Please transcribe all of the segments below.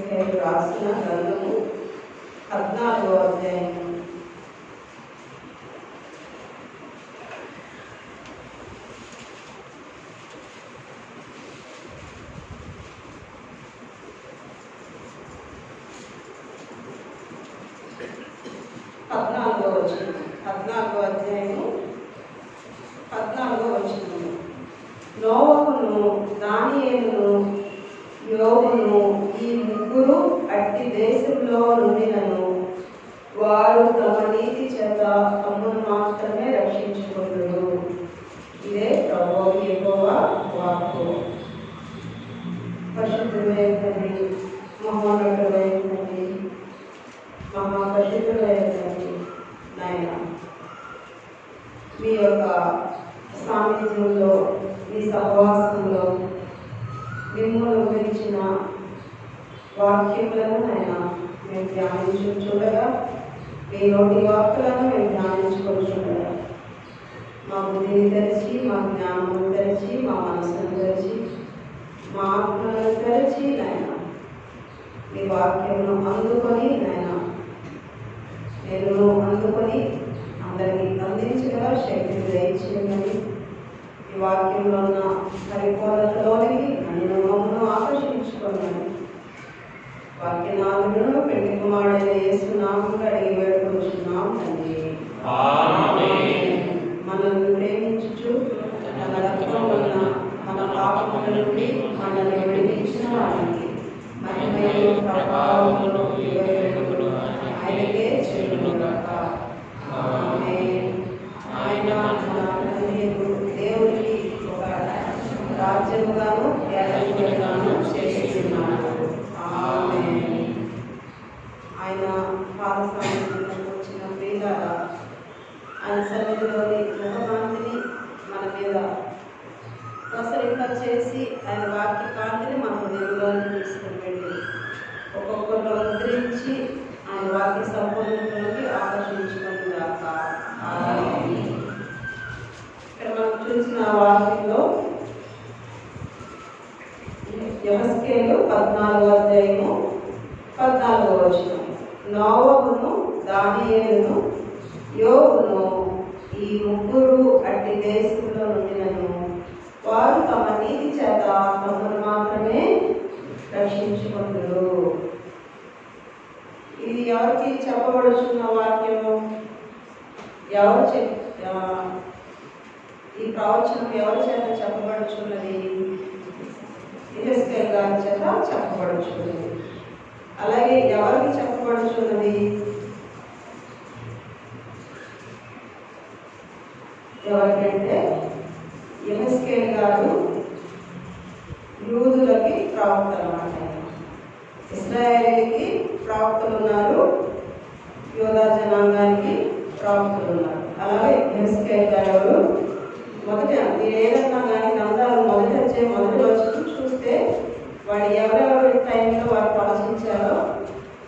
యెహెజ్కేలు రాసిన గ్రంథము 14వ అధ్యాయం. పద్నాలుగో అధ్యాయము 14వ వచనము. నోవహును, దానియేలును, యోబును ఈ ముగ్గురు అట్టి దేశంలో నుండినను వారు తమ నీతి చేత తమ్మును మాత్రమే రక్షించుకుంటున్నారు. ఇదే ప్రభువు యెహోవా వాక్కు. పరిశుద్ధుడైనది, మహోన్నతుడైనది, మహాపరిశుద్ధుడైనది నాయన, మీ యొక్క సాన్నిధ్యంలో, మీ సహవాసంలో మిమ్మల్ని గురించిన వాక్యములను నాయన మేము ధ్యానించుండగా, మీ నోటి వాక్కులను మేము ధ్యానించుకుంటుండగా మా బుద్ధిని తెరిచి, మా జ్ఞానమును తెరిచి, మా మనసును తెరిచి, మా ఆత్మలను తెరిచి నాయన మీ వాక్యమును అందుకొని నాయన నేను అందుకొని అందరికీ అందించగల శక్తిని దయచేయమని, ఈ వాక్యంలో ఉన్న పరిపూర్ణతలోనికి నన్ను మమ్మను ఆకర్షించుకోమని వాక్యనాథులను పెళ్లి కుమారుడైన యేసు నామములో అడిగి వేడుకొనుచున్నాం తండ్రి. మనల్ని ప్రేమించుచు మన రక్తం వలన మన పాపముల నుండి మనల్ని విడిపించిన వారికి మహిమయు ప్రభావములు ఆయనకే చెల్లుగాక. ఆమేన్. ఆయన దేవుడికి ఒక రాజ్యముగాను యాజకుడిగాను చేస్తున్నాడు. ఆమేన్. ఆయన పాద సాన్నిధ్యంలోకి వచ్చిన ప్రియులారా, ఆయన సన్నిధిలోని ముఖకాంతిని మన మీద ప్రసరింప చేసి ఆయన వాక్య కాంతిని మన హృదయంలోకి తీసుకుని వెళ్ళి ఒక్కొక్కరిలో ముద్రించి ఆయన వాక్య సంపూర్ణతలోకి ఆకర్షించుకునేదాక. ఇక్కడ మనం చూసిన వాక్యంలో యెహెజ్కేలు 14వ అధ్యాయము 14వ వచనం. నోవహును, దానియేలును, యోబును ఈ ముగ్గురు అట్టి దేశంలో నుండినను వారు తమ నీతి చేత తమను మాత్రమే రక్షించుకుంటారు. ఇది ఎవరికి చెప్పబడుచున్న వాక్యము? ఎవరు ఈ ప్రవచనం ఎవరి చేత చెప్పబడుచున్నది? యెహెజ్కేలు గారి చేత చెప్పబడుచున్నది. అలాగే ఎవరికి చెప్పబడుచున్నది? ఎవరికంటే యెహెజ్కేలు గారు యూదులకి ప్రవక్త అన్నమాట. ఇశ్రాయేలీకి ప్రవక్తలు ఉన్నారు, యూదా జనాంగానికి ప్రవక్తలు ఉన్నారు. అలాగే యెహెజ్కేలు గారు మొదట మీరు ఏదన్నా కానీ గ్రంథాలు మొదటి వచ్చి చూస్తే వాడు ఎవరెవరి టైంలో వారు ప్రవచించారో,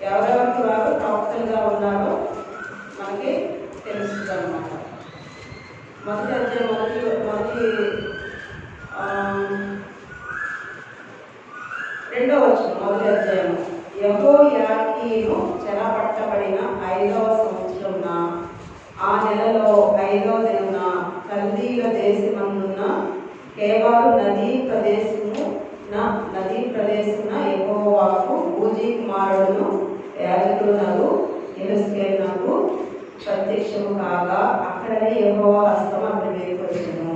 ఎవరెవరికి వారు ప్రవక్తలుగా ఉన్నారో మనకి తెలుస్తుంది అన్నమాట. మొదటి రెండో వచనం, మొదటి అధ్యాయం. యెహోయాకీను చెరపట్టబడిన 5వ సంవత్సరమున ఆ నెలలో 5వ దినమున కల్దీల దేశమందున్న కేబారు నదీ ప్రదేశమున యెహోవాకు బూజీ కుమారుడును యాజకుడునగు యెహెజ్కేలునకు ప్రత్యక్షము కాగా అక్కడనే యెహోవా హస్తం అతని మీదకి వచ్చెను.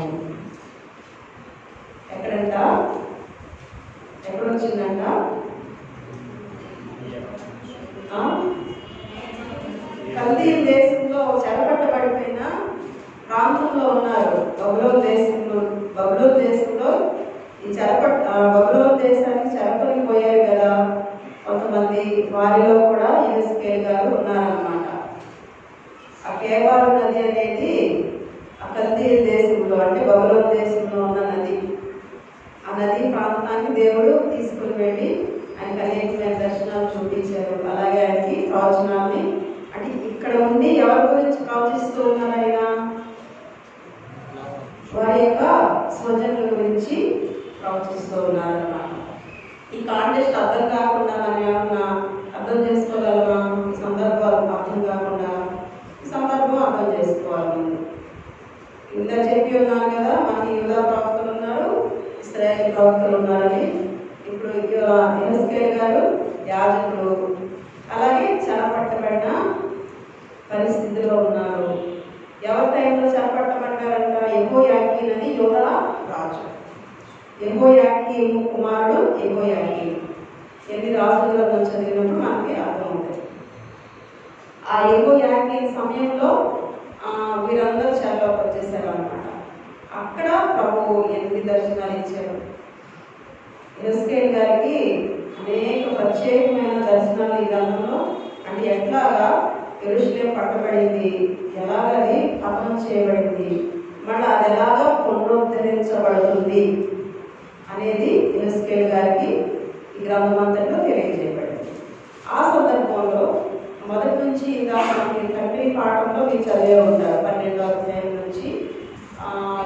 ఎక్కడొచ్చిందంట? కల్దీల దేశంలో చెరపట్టబడిపోయిన ప్రాంతంలో ఉన్నారు. బబులోను దేశంలో ఈ బబులోను దేశానికి చెరపనికి పోయారు కదా కొంతమంది, వారిలో కూడా యెహెజ్కేలు గారు ఉన్నారన్నమాట. ఆ కేబారు నది అనేది ఆ కల్దీల దేశంలో అంటే బబులోను దేశంలో ఉన్న నది. ఆ నది ప్రాంతానికి దేవుడు తీసుకుని వెళ్ళి ఆయనకు అనేకమైన దర్శనాలు చూపించారు. అలాగే ఆయనకి ప్రవచనాన్ని అంటే ఇక్కడ ఉండి ఎవరి గురించి ప్రవచిస్తూ ఉన్నారు? ఆయన వారి యొక్క స్వజనుల గురించి ప్రవచిస్తూ ఉన్నారన్నమాట. ఈ కాంటెస్ట్ అర్థం కాకుండా మనం ఏమన్నా ప్రవక్తలు ఉన్నారని. ఇప్పుడు యెహెజ్కేలు గారు యాజకులు, అలాగే చెరపట్టబడిన పరిస్థితిలో ఉన్నారు. ఎవరి టైంలో చెరపట్టబడ్డారంట? యెహోయాకీను అని యూదా రాజు. యెహోయాకీము కుమారుడు యెహోయాకీము. ఎన్ని రాజులలో చదివినప్పుడు మనకి అర్థమవుతాయి. ఆ యెహోయాకీము సమయంలో వీరందరూ చెరలోకి వచ్చేసారు అనమాట. అక్కడ ప్రభువు 8 దర్శనాలు ఇచ్చారు. యెహెజ్కేలు గారికి అనేక ప్రత్యేకమైన దర్శనాలు ఈ గ్రంథంలో. అంటే ఎట్లాగా యెరూషలేం పట్టబడింది, ఎలాగది పతనం చేయబడింది, మళ్ళీ అది ఎలాగా పునరుద్ధరించబడుతుంది అనేది యెహెజ్కేలు గారికి ఈ గ్రంథం అంతట్లో తెలియజేయబడింది. ఆ సందర్భంలో మొదటి నుంచి ఇందాక తండ్రి పాఠంలో మీరు చదివే ఉంటారు. 12వ అధ్యాయం నుంచి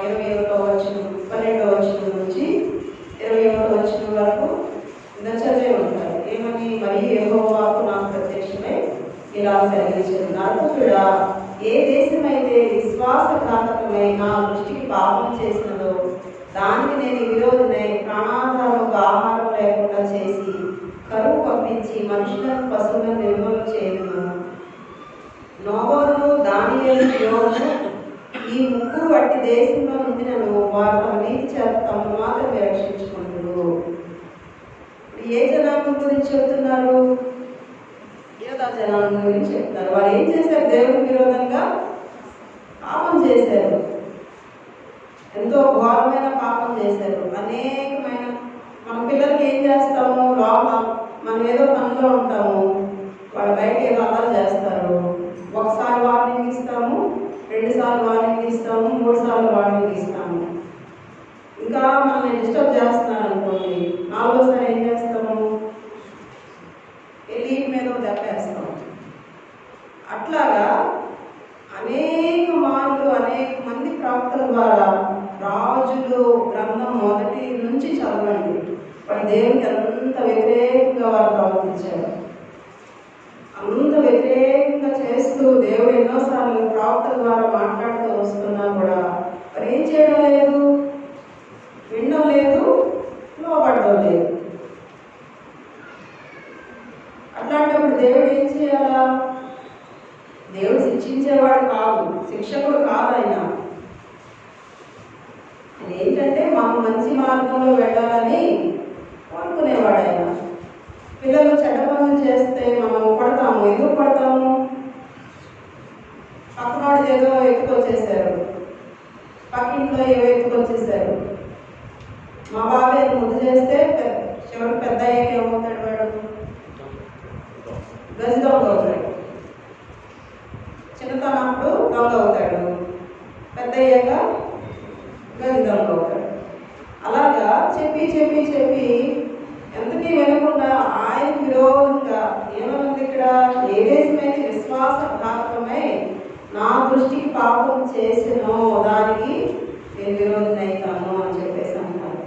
21వ వచనం, 12వ వచనం నుంచి 21వ వచనం వరకు ఇలా చదివే ఉంటారు. ఏమని? మరి యెహోవాకు నాకు ప్రత్యక్షమై ఇలా కలిగించారు, నరపుత్రుడా, ఏ దేశమైతే విశ్వాసఘాతకమై నా దృష్టికి పాపం చేసినదో దానికి నేను విరోధమై ప్రాణాధారముకు ఆహారం లేకుండా చేసి కరువు పంపించి మనుషులను పశువులను నిర్మూలన చేయను. నోవహును, దానియేలు, యోబు ఈ ముగ్గురు వట్టి దేశంలో నుండి నన్ను వారు తమ నీతి చేత తమను మాత్రమే రక్షించుకుంటారు. ఏ జనాంగం గురించి చెబుతున్నారు? యూదా జనాంగం గురించి చెప్తున్నారు. వారు ఏం చేశారు? దేవునికి విరోధంగా పాపం చేశారు. ఎంతో ఘోరమైన పాపం చేశారు. అనేకమైన మన పిల్లలకి ఏం చేస్తాము? మనం ఏదో పనిలో ఉంటాము, వాళ్ళు బయట ఏదో అలా చేస్తారు. ఒకసారి వార్నింగ్ ఇస్తాము, 2 సార్లు వార్నింగ్ ఇస్తాము, 3 సార్లు వార్నింగ్ ఇస్తాము. ఇంకా మనల్ని డిస్టర్బ్ చేస్తున్నారు అనుకోండి, 4వసారి ఏం చేస్తాము? వెళ్ళి మీద దెబ్బేస్తాము. అట్లాగా అనేక మార్లు అనేక మంది ప్రవక్తల ద్వారా రాజులు గ్రంథం మొదటి నుంచి చదవండి. వాడు దేవునికి అంత వ్యతిరేకంగా వారు ప్రవర్తించారు. అంత వ్యతిరేకంగా చేస్తూ దేవుడు ఎన్నోసార్లు ప్రవక్తల ద్వారా మాట్లాడుతూ వస్తున్నా కూడా మరి ఏం చేయడం లేదు, వినడం లేదు, లోపడడం లేదు. అట్లాంటప్పుడు దేవుడు ఏం చేయాలా? దేవుడు శిక్షించేవాడు కాదు, శిక్షకుడు కాదు. ఆయన ఏంటంటే మనం మంచి మార్గంలో వెళ్ళాలని కోరుకునేవాడు ఆయన. పిల్లలు చెడ్డ పనులు చేస్తే మనం పడతాము. ఎందుకు పడతాము? పక్కనోడు ఏదో ఎత్తుకొచ్చేసారు, పక్కింట్లో ఏవో ఎత్తుకొచ్చేసారు. మా బాబే ముద్దు చేస్తే చివరికి పెద్ద అయ్యాక ఏమవుతాడు? వాడు గజ దొంగ అవుతాడు. చిన్నతనప్పుడు దొంగ అవుతాడు, పెద్ద అయ్యాక గజ దొంగ అవుతాడు. అలాగా చెప్పి చెప్పి చెప్పి ఎంతకీ వినకుండా ఆయన విరోధంగా ఏమనుంది ఇక్కడ? ఏ దేశమైతే విశ్వాసఘాతకమై నా దృష్టికి పాపం చేసినో దానికి నేను విరోధం అవుతాను అని చెప్పేసి అంటారు.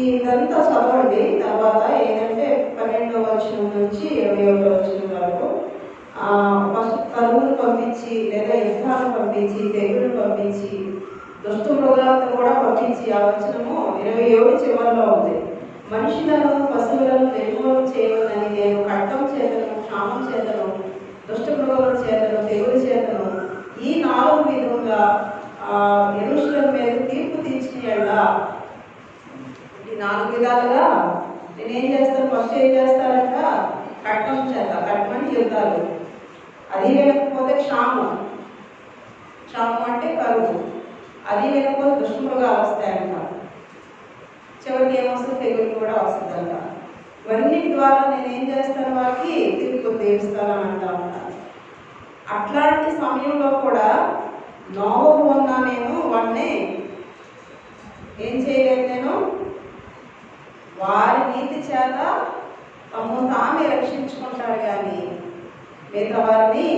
ఇదంతా చదవండి. తర్వాత ఏంటంటే 12వ వచనం నుంచి 21వ వచనం వరకు ఫస్ట్ కరువును పంపించి, లేదా యుద్ధాలను పంపించి, తెగులను పంపించి, దుష్ట మృగాలను కూడా పంపించి, ఆ వచనము 27 చివరిలో ఉంది. మనుషులను పశువులను నిర్మూలన చేయవలని నేను ఖడ్గం చేతను, క్షామం చేతను, దుష్ట మృగముల చేతను, తెగుల చేతను ఈ 4 విధముగా యెరూషలేము మీద తీర్పు తీర్చినట్లా. ఈ 4 విధాలుగా నేనేం చేస్తాను? ఫస్ట్ ఏం చేస్తారంట? ఖడ్గం చేత, ఖడ్గమని యుద్ధాలు, అది వినకపోతే క్షామం, క్షామం అంటే కరువు, అది వినకపోతే దుష్టమృగాలు వస్తాయంట, చివరికి ఏమొస్తుంది? తెగులు కూడా వస్తుందంట. ఇవన్నీ ద్వారా నేనేం చేస్తాను? వారికి తీర్పు తీరుస్తానని అంటా ఉంటాను. అట్లాంటి సమయంలో కూడా నోవహు ఉన్నా నేను వాడిని ఏం చేయలేదు. నేను వారి నీతి చేత తమను తామే రక్షించుకుంటారు, కానీ మిగతా వారిని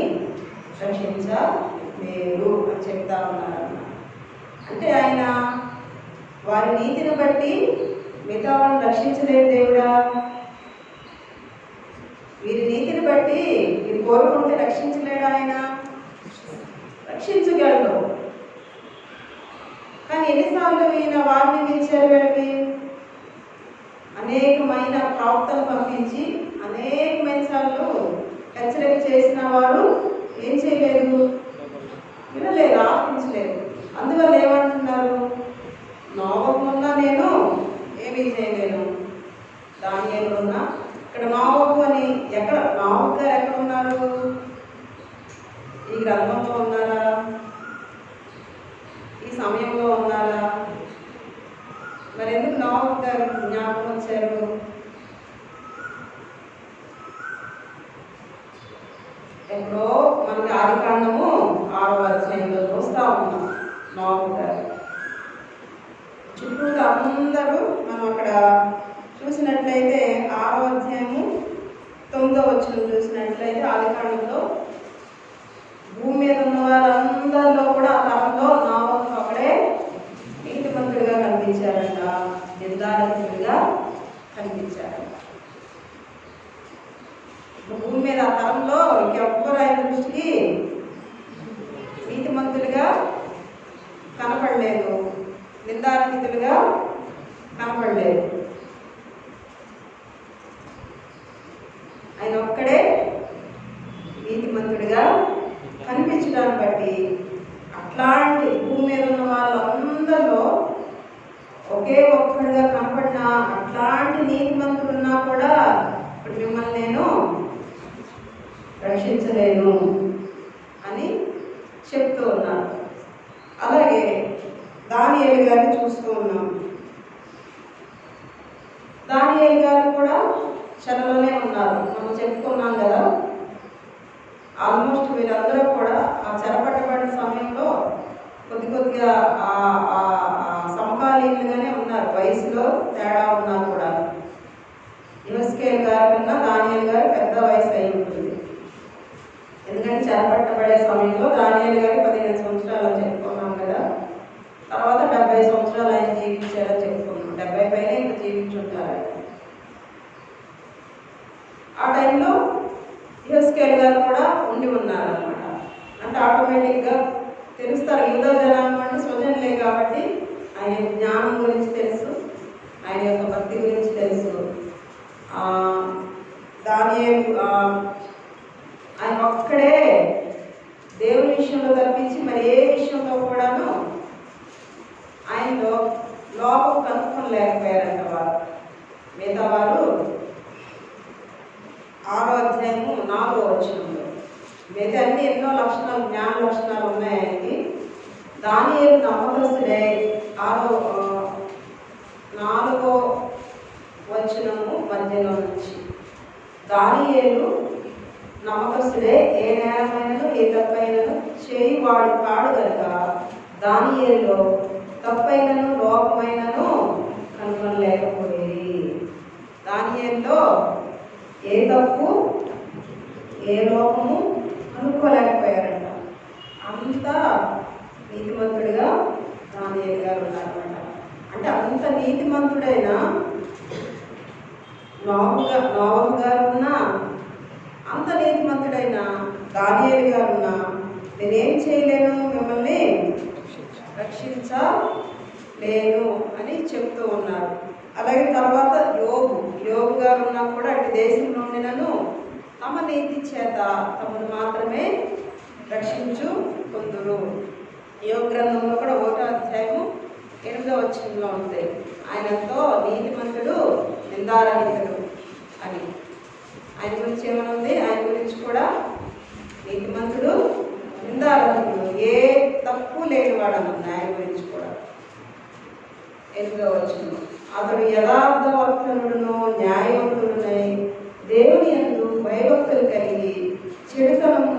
రక్షించలేరు అని చెప్తా ఉన్నారన్న. అంటే ఆయన వారి నీతిని బట్టి మిగతా వాళ్ళని రక్షించలేదు దేవుడా. వీరి నీతిని బట్టి వీరు కోరుకుంటే రక్షించలేడు ఆయన. రక్షించగలడు, కానీ కానీ ఎన్నిసార్లు ఈయన వార్నింగ్ ఇచ్చారు వీళ్ళకి? అనేకమైన ప్రవక్తలు పంపించి అనేకమైన సార్లు హెచ్చరిక చేసిన వారు ఏం చేయలేదు, వినలేదు, ఆపించలేదు. అందువల్ల ఏమంటున్నారు? నోవహున్నా నేను ఏమీ చేయలేను, దానియేలు ఉన్నా. ఇక్కడ నోవహు అని ఎక్కడ, నోవహు గారు ఎక్కడ ఉన్నారు? ఈ గ్రంథంలో ఉన్నారా? ఈ సమయంలో ఉన్నారా? మరి ఎందుకు నోవహు గారు జ్ఞాపకం వచ్చారు? ఎప్పుడో మనకి ఆదికాండము 6వ అధ్యాయంలో చూస్తూ ఉన్నాం. నోవహు గారు చుట్టూ అందరూ మనం అక్కడ చూసినట్లయితే 6వ అధ్యాయము 9వ వచనం చూసినట్లయితే ఆదికాండంలో భూమి మీద ఉన్న వారందరిలో కూడా ఆ తరంలో నోవహు అక్కడే నీతిమంతుడిగా కనిపించారంట, నిర్ధారితుడిగా కనిపించారంట. భూమి మీద ఆ తరంలో ఇంకెవ్వరు ఆయన దృష్టికి నీతిమంతుడిగా కనపడలేదు, నిర్ధారితుడిగా కనపడలేదు. ఆయన ఒక్కడే నీతిమంతుడిగా కనిపించడాన్ని బట్టి అట్లాంటి భూమి మీద ఉన్న వాళ్ళందరిలో ఒకే ఒక్కడిగా కనపడిన అట్లాంటి నీతిమంతుడు ఉన్నా కూడా ఇప్పుడు మిమ్మల్ని నేను రక్షించలేను అని చెప్తూ ఉన్నాను. అలాగే దానియేలు గారిని చూస్తూ ఉన్నాం. దానియేలు గారు కూడా చెరలోనే ఉన్నారు. మనం చెప్పుకున్నాం కదా, ఆల్మోస్ట్ వీళ్ళందరూ కూడా ఆ చెరపట్టబడిన సమయంలో కొద్దిగా సమకాలీనులుగానే ఉన్నారు, వయసులో తేడా ఉన్నా కూడా. యెహెజ్కేలు గారి కన్నా దానియేలు గారు పెద్ద వయసు అయి ఉంటుంది. ఎందుకంటే చెరపట్టబడే సమయంలో దానియేలు గారు 15 సంవత్సరాలు అని చెప్పుకున్నాం కదా. తర్వాత 70 సంవత్సరాలు ఆయన జీవించారని చెప్పుకున్నాం. 70 పైన ఇంకా జీవించుంటారు ఆయన. ఆ టైంలో యెహెజ్కేలు గారు కూడా ఉండి ఉన్నారనమాట. అంటే ఆటోమేటిక్గా తెలుస్తారు, యూదా జనాంగం అంటే స్వజనులే కాబట్టి ఆయన జ్ఞానం గురించి తెలుసు, ఆయన యొక్క భక్తి గురించి తెలుసు. దానియేలు ఆయన ఒక్కడే దేవుని విషయంలో తప్పించి మరి ఏ విషయంలో కూడాను ఆయనలో లోపం కనుక్కోలేకపోయారంట వారు. మిగతా వారు 6వ అధ్యాయము 4వ వచనంలో మిగతా అన్ని ఎన్నో లక్షణాలు, జ్ఞాన లక్షణాలు ఉన్నాయండి. దానియేలు నమ్మకస్తుడే 4వ వచనము మధ్యలో నుంచి. దానియేలు నమ్మకస్తుడే, ఏ నేరమైనను ఏ తప్పైనను చేయి వాడు కాడు కనుక దానియేలులో తప్పైనను లోపమైనను కనుగొనలేకపోయేది. దానియేలులో ఏ తప్పు ఏ లోపము కనుక్కోలేకపోయారంట. అంతా నీతిమంతుడిగా దానియేలు గారు ఉన్నారన్నమాట. అంటే అంత నీతిమంతుడైన నోవహు గారు ఉన్నా, అంత నీతిమంతుడైన దానియేలు గారు ఉన్నా నేనేం చేయలేను, మిమ్మల్ని రక్షించలేను అని చెప్తూ ఉన్నారు. అలాగే తర్వాత యోబు గారు ఉన్నా కూడా అటు దేశంలో ఉండినను తమ నీతి చేత తమను మాత్రమే రక్షించుకుందురు. యోగ గ్రంథంలో కూడా 1వ అధ్యాయము 8వ వచనంలో ఉంది, ఆయనతో నీతిమంతుడు నిందారహితుడు అని. ఆయన గురించి ఏమైనా ఉంది? ఆయన గురించి కూడా నీతిమంతుడు నిందారహితుడు, ఏ తప్పు లేనివాడనుంది ఆయన గురించి కూడా. 8వ వచనం, అతడు యథార్థవర్తనుడును న్యాయవంతుడునై దేవుని యందు భయభక్తులు కలిగి చెడుతనము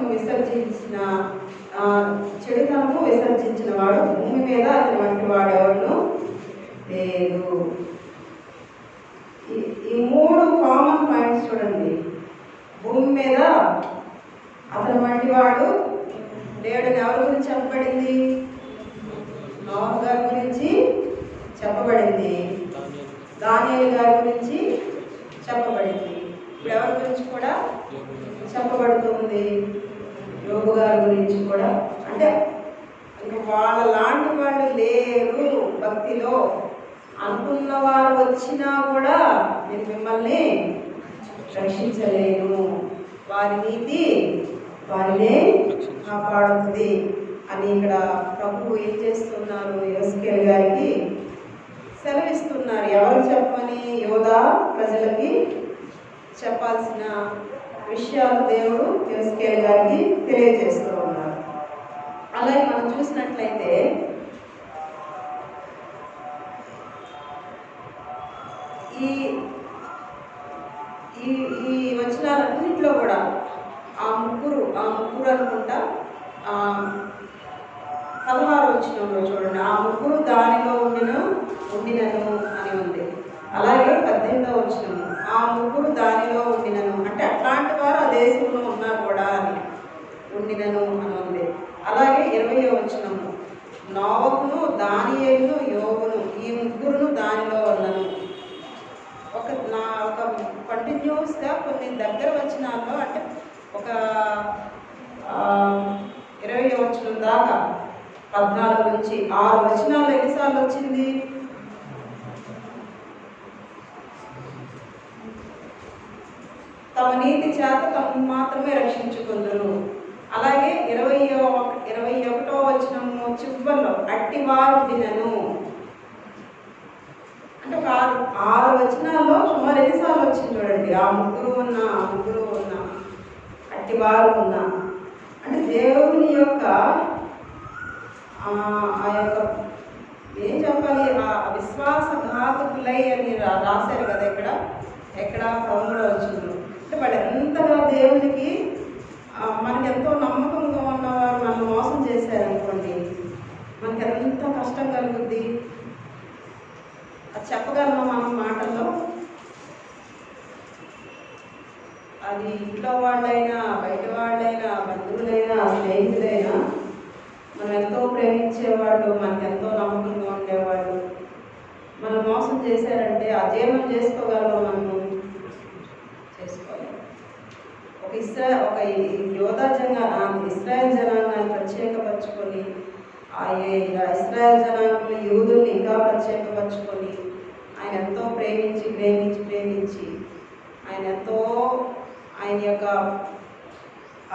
విసర్జించిన వాడు భూమి మీద అతని వంటి వాడెవడు లేదు. ఈ 3 కామన్ పాయింట్స్ చూడండి. భూమి మీద అతని వంటి వాడు లేడని ఎవరి గురించి చెప్పబడింది? నోవహు గారి గురించి చెప్పబడింది, దానియేలు గారి గురించి చెప్పబడింది. ఇప్పుడు ఎవరి గురించి కూడా చెప్పబడుతుంది? యోబు గారి గురించి కూడా. అంటే ఇంకా వాళ్ళ లాంటి వాళ్ళు లేరు భక్తిలో అనుకున్న వారు వచ్చినా కూడా నేను మిమ్మల్ని రక్షించలేను, వారి నీతి వారినే కాపాడుతుంది అని ఇక్కడ ప్రభువు ఏం చేస్తున్నారు, యెహెజ్కేలు గారికి సెలవిస్తున్నారు. ఎవరు చెప్పని? యోధా ప్రజలకి చెప్పాల్సిన విషయాలు దేవుడు యెహెజ్కేలు గారికి తెలియజేస్తూ ఉన్నారు. అలాగే మనం చూసినట్లయితే ఈ ఈ వచనాలన్నింటిలో కూడా ఆ ముగ్గురు అనుకుంటా 16 వచనంలో చూడండి, ఆ ముగ్గురు దానిలో ఉండినను అని ఉంది. అలాగే 18వ వచనము, ఆ ముగ్గురు దానిలో ఉండినను అంటే అట్లాంటి వారు ఆ దేశంలో ఉన్నా కూడా అని ఉండినను అని ఉంది. అలాగే 20వ వచనము, నోవహును దానియేలును యోబును ఈ ముగ్గురును దానిలో ఉన్నను. ఒక కంటిన్యూస్గా కొన్ని దగ్గర వచనాల్లో అంటే ఒక 20వ వచనం దాకా 14 నుంచి 6 వచనాలు ఎన్నిసార్లు వచ్చింది? తమ నీతి చేత తమను మాత్రమే రక్షించుకుందరు. అలాగే 21వ వచనము చివరిలో అట్టివారు దినను అంటే ఒక 6 వచనాల్లో సుమారు ఎన్నిసార్లు వచ్చింది చూడండి. ఆ ముగ్గురు ఉన్నా అట్టివారు ఉన్నా అంటే దేవుని యొక్క ఆ యొక్క ఏం చెప్పాలి, ఆ విశ్వాసఘాతకులై అని రాశారు కదా ఎక్కడ ప్రభువులో వచ్చింది. అంటే వాళ్ళు ఎంతగా దేవునికి మనకి ఎంతో నమ్మకంగా ఉన్నవారు నన్ను మోసం చేశారనుకోండి, మనకి ఎంత కష్టం కలుగుద్ది. అది చెప్పగలమా మనం మాటల్లో? అది ఇంట్లో వాళ్ళైనా బయట వాళ్ళైనా బంధువులైనా స్నేహితులైనా మనం ఎంతో ప్రేమించేవాళ్ళు, మనకు ఎంతో నమ్మకంగా ఉండేవాళ్ళు మనం మోసం చేశారంటే అజీర్ణం చేసుకోగలమా? మనము చేసుకోలేము. ఒక యోధా ఇశ్రాయేల్ జనాంగాన్ని ప్రత్యేకపరచుకొని ఆ ఇశ్రాయేల్ జనాంగంలో యూదుల్ని ఇంకా ప్రత్యేకపరచుకొని ఆయన ఎంతో ప్రేమించి ఆయన యొక్క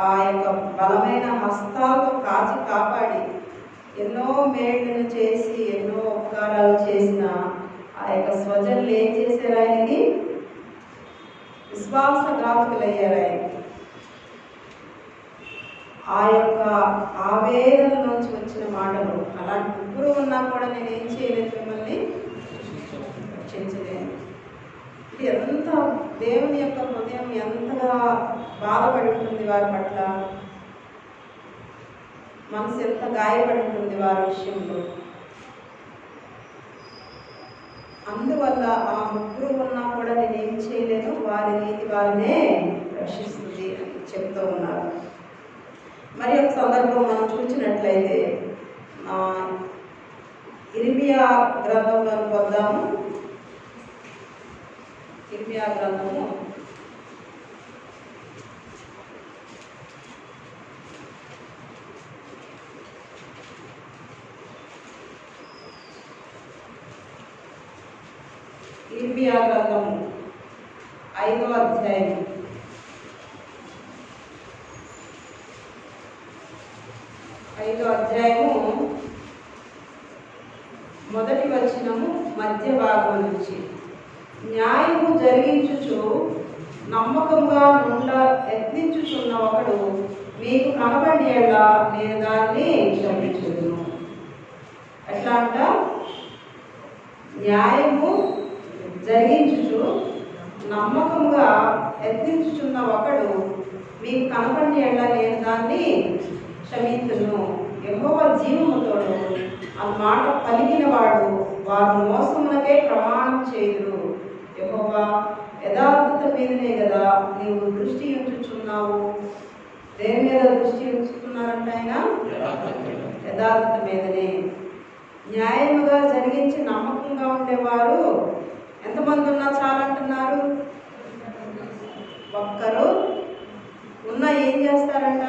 ఆ యొక్క బలమైన హస్తాలతో కాపాడి ఎన్నో మేళ్లను చేసి ఎన్నో ఉపకారాలు చేసిన ఆ యొక్క స్వజనులు ఏం చేశారు? ఆయనకి విశ్వాసఘాతకులయ్యారు. ఆయనకి ఆ యొక్క ఆవేదన నుంచి వచ్చిన మాటలు, అలాంటి ముగ్గురు ఉన్నా కూడా నేనేం చేయలేదు, మిమ్మల్ని రక్షించలేను. ఎంత దేవుని యొక్క హృదయం ఎంతగా బాధపడి ఉంటుంది వారి పట్ల, మనసు ఎంత గాయపడి ఉంటుంది వారి విషయంలో. అందువల్ల ఆ ముగ్గురు ఉన్నా కూడా నేనేం చేయలేను, వారి నీతి వారినే రక్షిస్తుంది అని చెప్తూ ఉన్నారు. మరి ఒక సందర్భం మనం చూసినట్లయితే ఇర్మియా గ్రంథంలోకి వద్దాము. ఇర్మియా గ్రంథము 5వ అధ్యాయం 5వ అధ్యాయము మొదటి వచనము మధ్య భాగం నుంచి, న్యాయము జరిగించుచు నమ్మకంగా యత్నించుచున్న ఒకడు మీకు కనబడేలా నేను దాన్ని క్షమించుదును. ఎట్లా అంట? న్యాయము జరిగించుచు నమ్మకంగా యత్నించుచున్న ఒకడు మీకు కనబడేలా నేను దాన్ని క్షమించును. యెహోవా జీవముతోడు ఆ మాట పలికిన వాడు వారు మోసమునకే ప్రమాణం చేయుదురు. యెహోవా యథార్థత మీదనే కదా నీవు దృష్టి ఉంచుచున్నావు. దేని మీద దృష్టి ఉంచుతున్నారంటే ఆయన యథార్థత మీదనే. న్యాయముగా జరిగించి నమ్మకంగా ఉండేవారు ఎంతమంది ఉన్నా చాలంటున్నారు? ఒక్కరు ఉన్నా ఏం చేస్తారంట?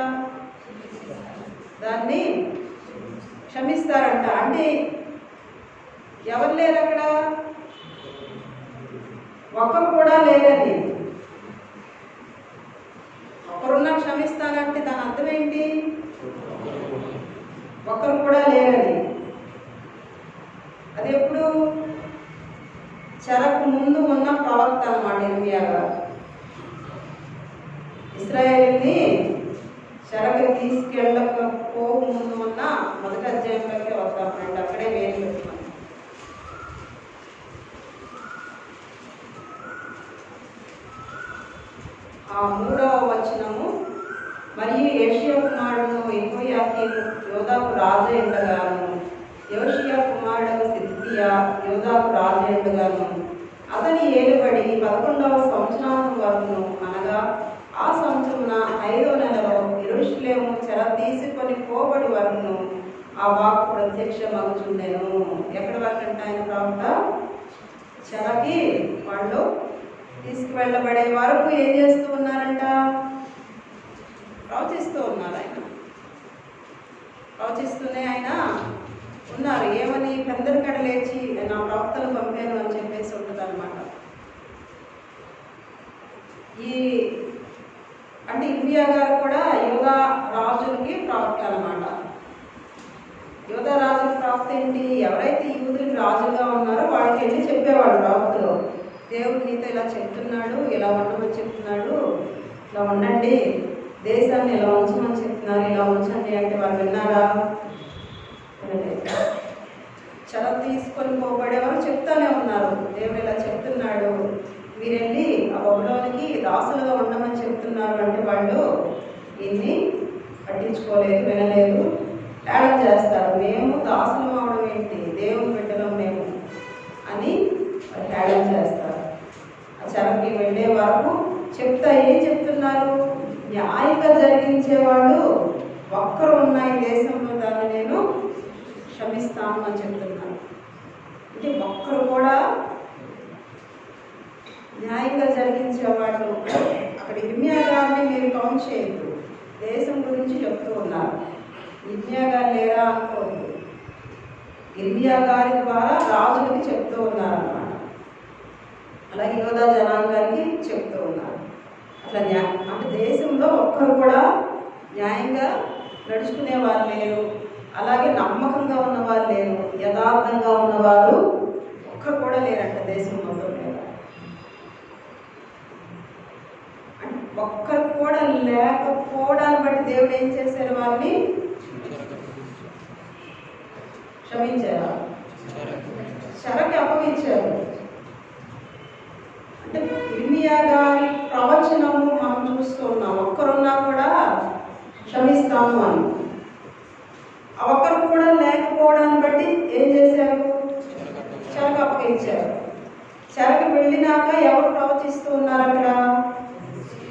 దాన్ని క్షమిస్తారంట. అంటే ఎవరు లేరు అక్కడ? ఒక్కరు కూడా లేరని. ఒకరున్నా క్షమిస్తానంటే దాని అర్థం ఏంటి? ఒక్కరు కూడా లేరని. అది ఎప్పుడు? చెరకు ముందు ఉన్న ప్రవక్త అన్నమాట ఇర్మియా గారు. ఇశ్రాయేలుని చెరకు తీసుకెళ్ళకపోక ముందు ఉన్న మొదటి అధ్యాయంలోకి వస్తామంటే అక్కడే వేరు పెట్టుకున్నాం. ఆ 3వ వచనము, మరియు యోషియా కుమారుడు యెహోయాకీము యోదాకు రాజు ఉండగాను, యోషియా కుమారుడు సిద్కియా యోదాకు రాజు ఉండగాను, అతని ఏలుబడి 11వ సంవత్సరానికి వరకును, అనగా ఆ సంవత్సరమున 5వ నెలలో యెరూషలేము చెర తీసుకొని పోబడి వరకును ఆ వాక్కు ప్రత్యక్షమగుచుండెను. ఎక్కడి వరకు అంటే ఆయన ప్రవక్త చెరకి వాళ్ళు తీసుకువెళ్ళబడే వరకు ఏం చేస్తూ ఉన్నారంట? ప్రవచిస్తూ ఉన్నారు. ఆయన ప్రవచిస్తూనే ఆయన ఉన్నారు. ఏమని? పెద్దరికడ లేచి నా ప్రవక్తను పంపాను అని చెప్పేసి ఉంటుంది అనమాట. ఈ అంటే ఇర్మియా గారు కూడా యోధా రాజులకి ప్రవక్త అనమాట. యోధా రాజుల ప్రవక్త ఏంటి? ఎవరైతే యూదులకి రాజుగా ఉన్నారో వాళ్ళకి వెళ్ళి చెప్పేవాడు ప్రవక్తలు. దేవుడు నీతో ఇలా చెప్తున్నాడు, ఇలా ఉండమని చెప్తున్నాడు, ఇలా ఉండండి, దేశాన్ని ఇలా ఉంచమని చెప్తున్నారు, ఇలా ఉంచండి అంటే వాళ్ళు విన్నారా? చెర తీసుకొని పోబడేవారు చెప్తానే ఉన్నారు, దేవుడు ఇలా చెప్తున్నాడు, మీరు వెళ్ళి ఆ బబులోనికి దాసులుగా ఉండమని చెప్తున్నారు అంటే వాళ్ళు దీన్ని పట్టించుకోలేదు, వినలేదు, ఏడం చేస్తారు. మేము దాసులం అవడం ఏంటి, దేవుని బిడ్డలం మేము అని ఏడం చేస్తారు. ఆ చెరకి వెళ్ళే వరకు చెప్తా ఏం చెప్తున్నారు? న్యాయంగా జరిగించేవాళ్ళు ఒక్కరు ఉన్నాయి దేశంలో, దాన్ని నేను క్షమిస్తాను అని చెప్తున్నాను. అంటే ఒక్కరు కూడా న్యాయంగా జరిగించేవాళ్ళు అక్కడ ఇర్మియా గారిని మీరు కౌంట్ చేయొద్దు. దేశం గురించి చెప్తూ ఉన్నారు. ఇర్మియా గారు లేరా అనుకోవద్దు. ఇర్మియా గారి ద్వారా రాజులకి చెప్తూ ఉన్నారు అన్నమాట. అలాగే యోధా జనాంగానికి చెప్తూ ఉన్నారు. అట్లా అంటే దేశంలో ఒక్కరు కూడా న్యాయంగా నడుచుకునే వారు లేరు, అలాగే నమ్మకంగా ఉన్నవారు లేరు, యథార్థంగా ఉన్నవారు ఒక్కరు కూడా లేరంట దేశం మొత్తం మీద. అంటే ఒక్కరు కూడా లేకపోవడాన్ని బట్టి దేవుడు ఏం చేశారు? వారిని క్షమించారు, చెరకి అప్పగించారు. అంటే ఇర్మియా గారి ప్రవచనము మనం చూస్తూ ఉన్నాం. ఒక్కరున్నా కూడా క్షమిస్తాము అని. ఆ ఒక్కరు కూడా లేకపోవడాన్ని బట్టి ఏం చేశారు? చెరకు అప్పగించారు. చెరకు వెళ్ళినాక ఎవరు ప్రవచిస్తూ ఉన్నారు? అక్కడ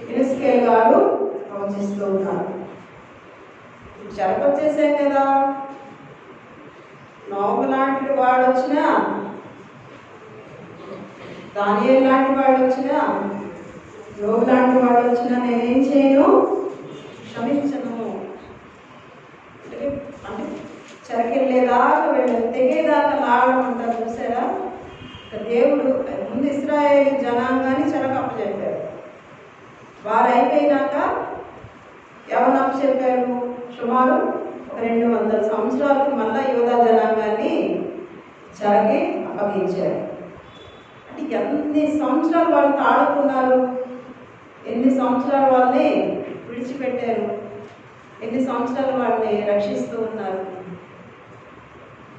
యెహెజ్కేలు గారు ప్రవచిస్తూ ఉన్నారు. చెరకు వచ్చేసాం కదా, నోబు లాంటి వాడు వచ్చినా, దానియేలు లాంటి వాడు వచ్చినా, యోబు లాంటి వాడు వచ్చినా నేనేం చేయను? క్షమించను. అంటే చెరకెళ్ళేదాకా తెగేదాకా లాగడం అంటారు చూసారా? దేవుడు ముందు ఇశ్రాయేలు జనాంగాన్ని చెరకు అప్పచెప్పారు. వారు అయిపోయినాక ఎవరిని అప్పచెప్పారు? సుమారు 200 సంవత్సరాలకు మళ్ళా యోధా జనాంగాన్ని చెరకి అప్పగించారు. అంటే ఎన్ని సంవత్సరాలు వాళ్ళు తాడుకున్నారు, ఎన్ని సంవత్సరాలు వాళ్ళని విడిచిపెట్టారు, ఎన్ని సంవత్సరాలు వాళ్ళని రక్షిస్తూ ఉన్నారు.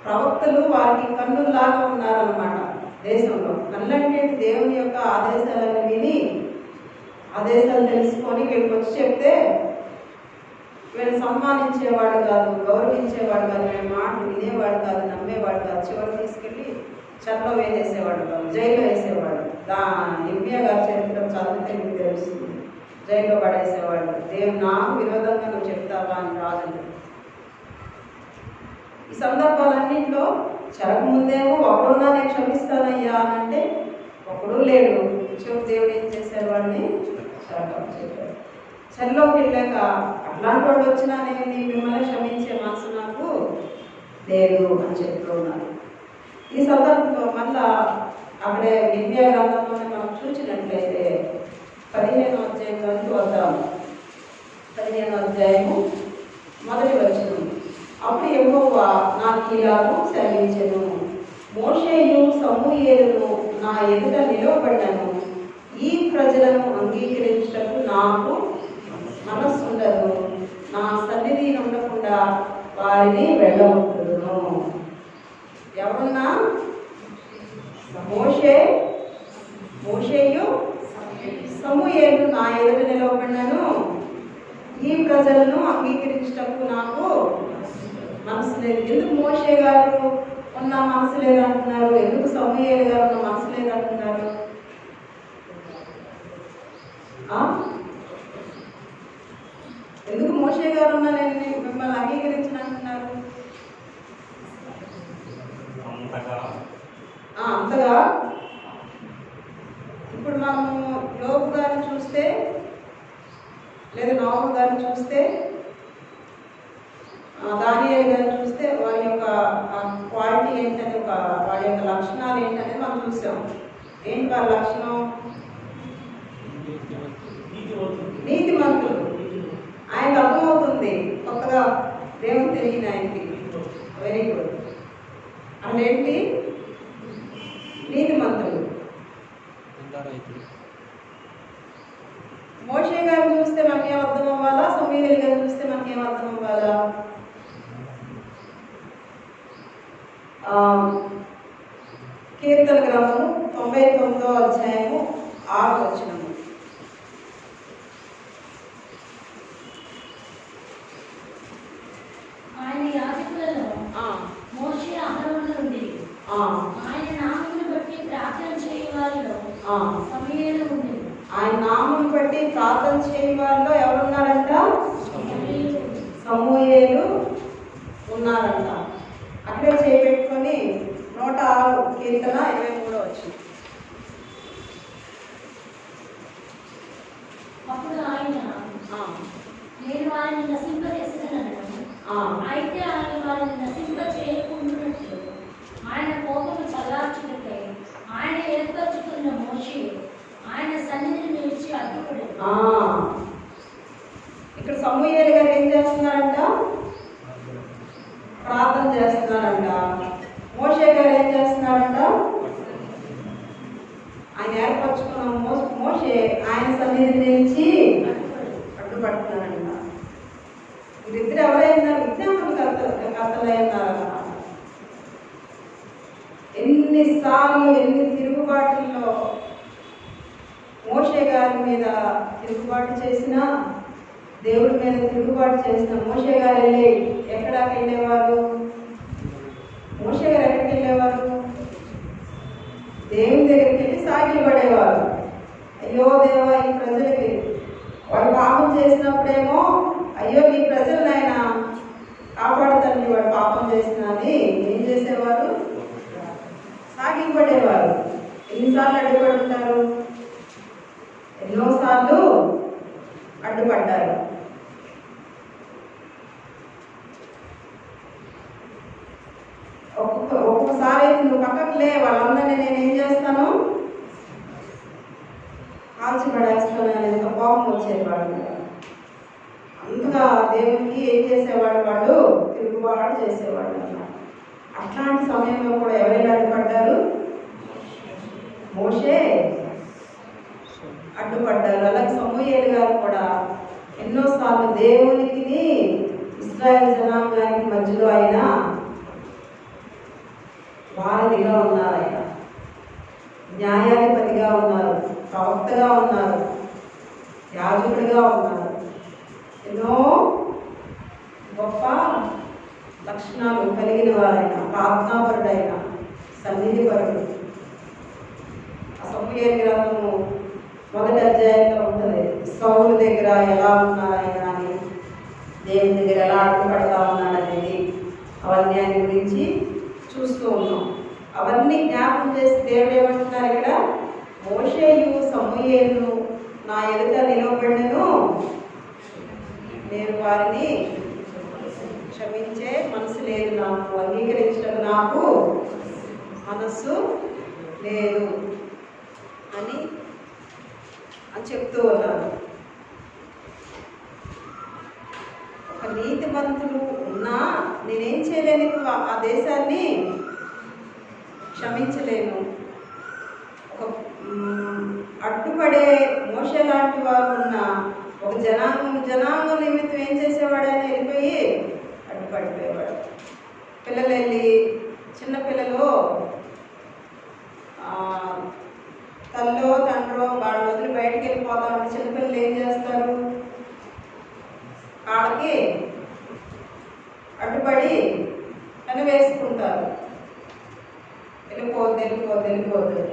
ప్రవక్తలు వారికి కన్నుల్లాగా ఉన్నారన్నమాట దేశంలో. కళ్ళంటే దేవుని యొక్క ఆదేశాలను విని ఆదేశాలు తెలుసుకొని వీళ్ళకి వచ్చి చెప్తే వీళ్ళు సన్మానించేవాడు కాదు, గౌరవించేవాడు కాదు, వీళ్ళ మాటలు వినేవాడు కాదు, నమ్మేవాడు కాదు. చివరికి తీసుకెళ్ళి చెరలో వేసేసేవాడు కాదు, జైల్లో వేసేవాడు. ఇర్మియా గారు చరిత్ర చదివితే మీకు తెలుస్తుంది. జైల్లో పడేసేవాడు. దేవుడు నాకు విరోధంగా నువ్వు చెప్తావా అని రాజు. ఈ సందర్భాలన్నింటిలో చెరకు ముందేమో ఒకడున్నా నేను క్షమిస్తానయ్యా అని అంటే ఒకడు లేడు. చివరి దేవుడు ఏం చేశారు? వాడిని చెరకు చెప్పారు. చెరలోకి వెళ్ళాక అట్లాంటి వాడు వచ్చినా నేను మిమ్మల్ని క్షమించే మనసు నాకు లేదు అని చెప్తూ ఉన్నారు. ఈ సందర్భంలో మళ్ళా అక్కడే విద్యా గ్రంథంలోనే మనం చూసినట్లయితే 15వ అధ్యాయంలోకి వద్దాము. 15వ అధ్యాయము మొదటి వచనం. అప్పుడు యెహోవా నాకు ఇలాగూ సెలవించెను, మోషేయు సమూయేలును నా ఎదుట నిలవబడ్డను. ఈ ప్రజలను అంగీకరించుటకు నాకు మనస్సుండదు. నా సన్నిధి ఉండకుండా వారిని వెళ్ళవద్దును. ఎవరన్నా? మోషేయు సమూయేలు నా ఎదుట నిలవబడ్డాను. ఈ ప్రజలను అంగీకరించటకు నాకు మనసు లేదు. ఎందుకు మోషే గారు ఉన్న మనసు లేదంటున్నారు? ఎందుకు సమూయేలు గారు ఉన్న మనసు లేదంటున్నారు? ఎందుకు మోషే గారు ఉన్న నేను మిమ్మల్ని అంగీకరించినంటున్నారు? అంతగా ఇప్పుడు మనము యోబు గారిని చూస్తే లేదా నోవహు గారిని చూస్తే దానియేలు గారిని చూస్తే వారి యొక్క క్వాలిటీ ఏంటనే వారి యొక్క లక్షణాలు ఏంటనేది మనం చూసాం. ఏంటి వారి లక్షణం? నీతిమంతులు. ఆయనకు అర్థమవుతుంది కొత్తగా దేవుడు తెలియని ఆయనకి. Very good. అదేంటి? నీతిమంతులు. మోషే గారిని చూస్తే మనకేం అర్థం అవ్వాలా? సమూయేలు గారిని చూస్తే మనకేం అర్థం అవ్వాలా? కీర్తన గ్రంథము 99వ అధ్యాయము 6వ వచనము. ఆయన యాజకులలో మోషే అహరోనులు ఉండేది. ఆయన నామమును బట్టి ప్రార్థన చేయవారిలో సమూయేలు ఉండేది. ఆయన నామమును బట్టి ప్రార్థన చేయవారిలో ఎవరున్నారంట? సమూయేలు ఉన్నారంట. అక్కడే చేయబెట్టుకొని 106 కీర్తన 23 వచ్చింది. అప్పుడు ఆయన నేను వారిని నశింపజేస్తున్నాను. అయితే ఆయన వారిని నశింప చేయకుండానట్లు ఆయన కోపము చల్లార్చుటకై ఆయన ఏర్పరచుకున్న మోషే ఆయన సన్నిధిని నిలిచి అడ్డుపడాడు. ఇక్కడ సమూయేలు గారు ఏం చేస్తున్నారంట? ప్రార్థన చేస్తున్నారంట. మోషే గారు ఏం చేస్తున్నారంట? ఆయన ఏర్పరచుకున్న మోషే ఆయన సన్నిధిని నిలిచి అడ్డుపడుతున్నారంట. వీరిద్దరు ఎవరైనారు? విజ్ఞాపన కర్తలైనారన్నమాట. ఎన్నిసార్లు ఎన్ని తిరుగుబాటుల్లో మోషే గారి మీద తిరుగుబాటు చేసినా, దేవుడి మీద తిరుగుబాటు చేసిన మోషే గారు ఎక్కడికి వెళ్ళేవారు? మోషే గారు ఎక్కడికి వెళ్ళేవారు? దేవుని దగ్గరికి వెళ్ళి సాగిలు పడేవారు. అయ్యో దేవా, ఈ ప్రజలకి వాడు పాపం చేసినప్పుడేమో అయ్యో ఈ ప్రజలనైనా కాపాడుతండి, వాడు పాపం చేసిన అని ఏం చేసేవారు? సాగిలు పడేవారు. ఎన్నిసార్లు అడ్డుపడుంటారు? ఎన్నోసార్లు అడ్డుపడ్డారు. ఒక్కొక్కసారి నువ్వు పక్కకు లే, వాళ్ళందరినీ నేను ఏం చేస్తాను? కాల్చి పడేస్తాను అనేది కోపం వచ్చేవాడు. అంతగా దేవునికి ఏం చేసేవాడు? వాడు తిరుగుబాటు చేసేవాడు అన్నమాట. అట్లాంటి సమయంలో కూడా ఎవరైనా అడ్డుపడ్డారు? మోషే అడ్డుపడ్డారు. అలాగే సమూయేలు గారు కూడా ఎన్నోసార్లు దేవునికి ఇశ్రాయేలు జనాంగానికి మధ్యలో ఆయన వారధిగా ఉన్నారు. ఆయన న్యాయాధిపతిగా ఉన్నారు, ప్రవక్తగా ఉన్నారు, యాజకుడిగా ఉన్నారు. ఎన్నో గొప్ప లక్షణాలు కలిగిన వారైన, ప్రార్థనాపరుడైన, సన్నిధిపరుడు. ఆ సమూయేలు గ్రంథము 1వ అధ్యాయంలో ఉంటుంది. సౌలు దగ్గర ఎలా ఉన్నారు ఆయన అని, దేవుని దగ్గర ఎలా అడ్డుపడతా ఉన్నాడనేది అవన్నీ ఆయన గురించి చూస్తూ ఉన్నాం. అవన్నీ జ్ఞాపకం చేసి దేవుడు ఏమంటున్నారు ఇక్కడ? మోషేయు సమూయేలు నా ఎదుట నిలవబడినను, నేను వారిని క్షమించే మనసు లేదు నాకు, అంగీకరించడం నాకు మనస్సు లేదు అని చెప్తూ ఉన్నారు. ఒక నీతిమంతులు ఉన్నా నేనేం చేయలేను, ఆ దేశాన్ని క్షమించలేను. ఒక అడ్డుపడే మోషే లాంటి వారు ఉన్న ఒక జనాంగం నిమిత్తం ఏం చేసేవాడని వెళ్ళిపోయి అడ్డుపడిపోయేవాడు. పిల్లలు వెళ్ళి చిన్నపిల్లలు తల్లో తండ్రో వాళ్ళు వదిలి బయటికి వెళ్ళిపోతా ఉంటే చిన్నపిల్లలు ఏం చేస్తారు, కాళ్ళకి అడ్డుపడి అని వేసుకుంటారు. వెళ్ళిపోద్దు.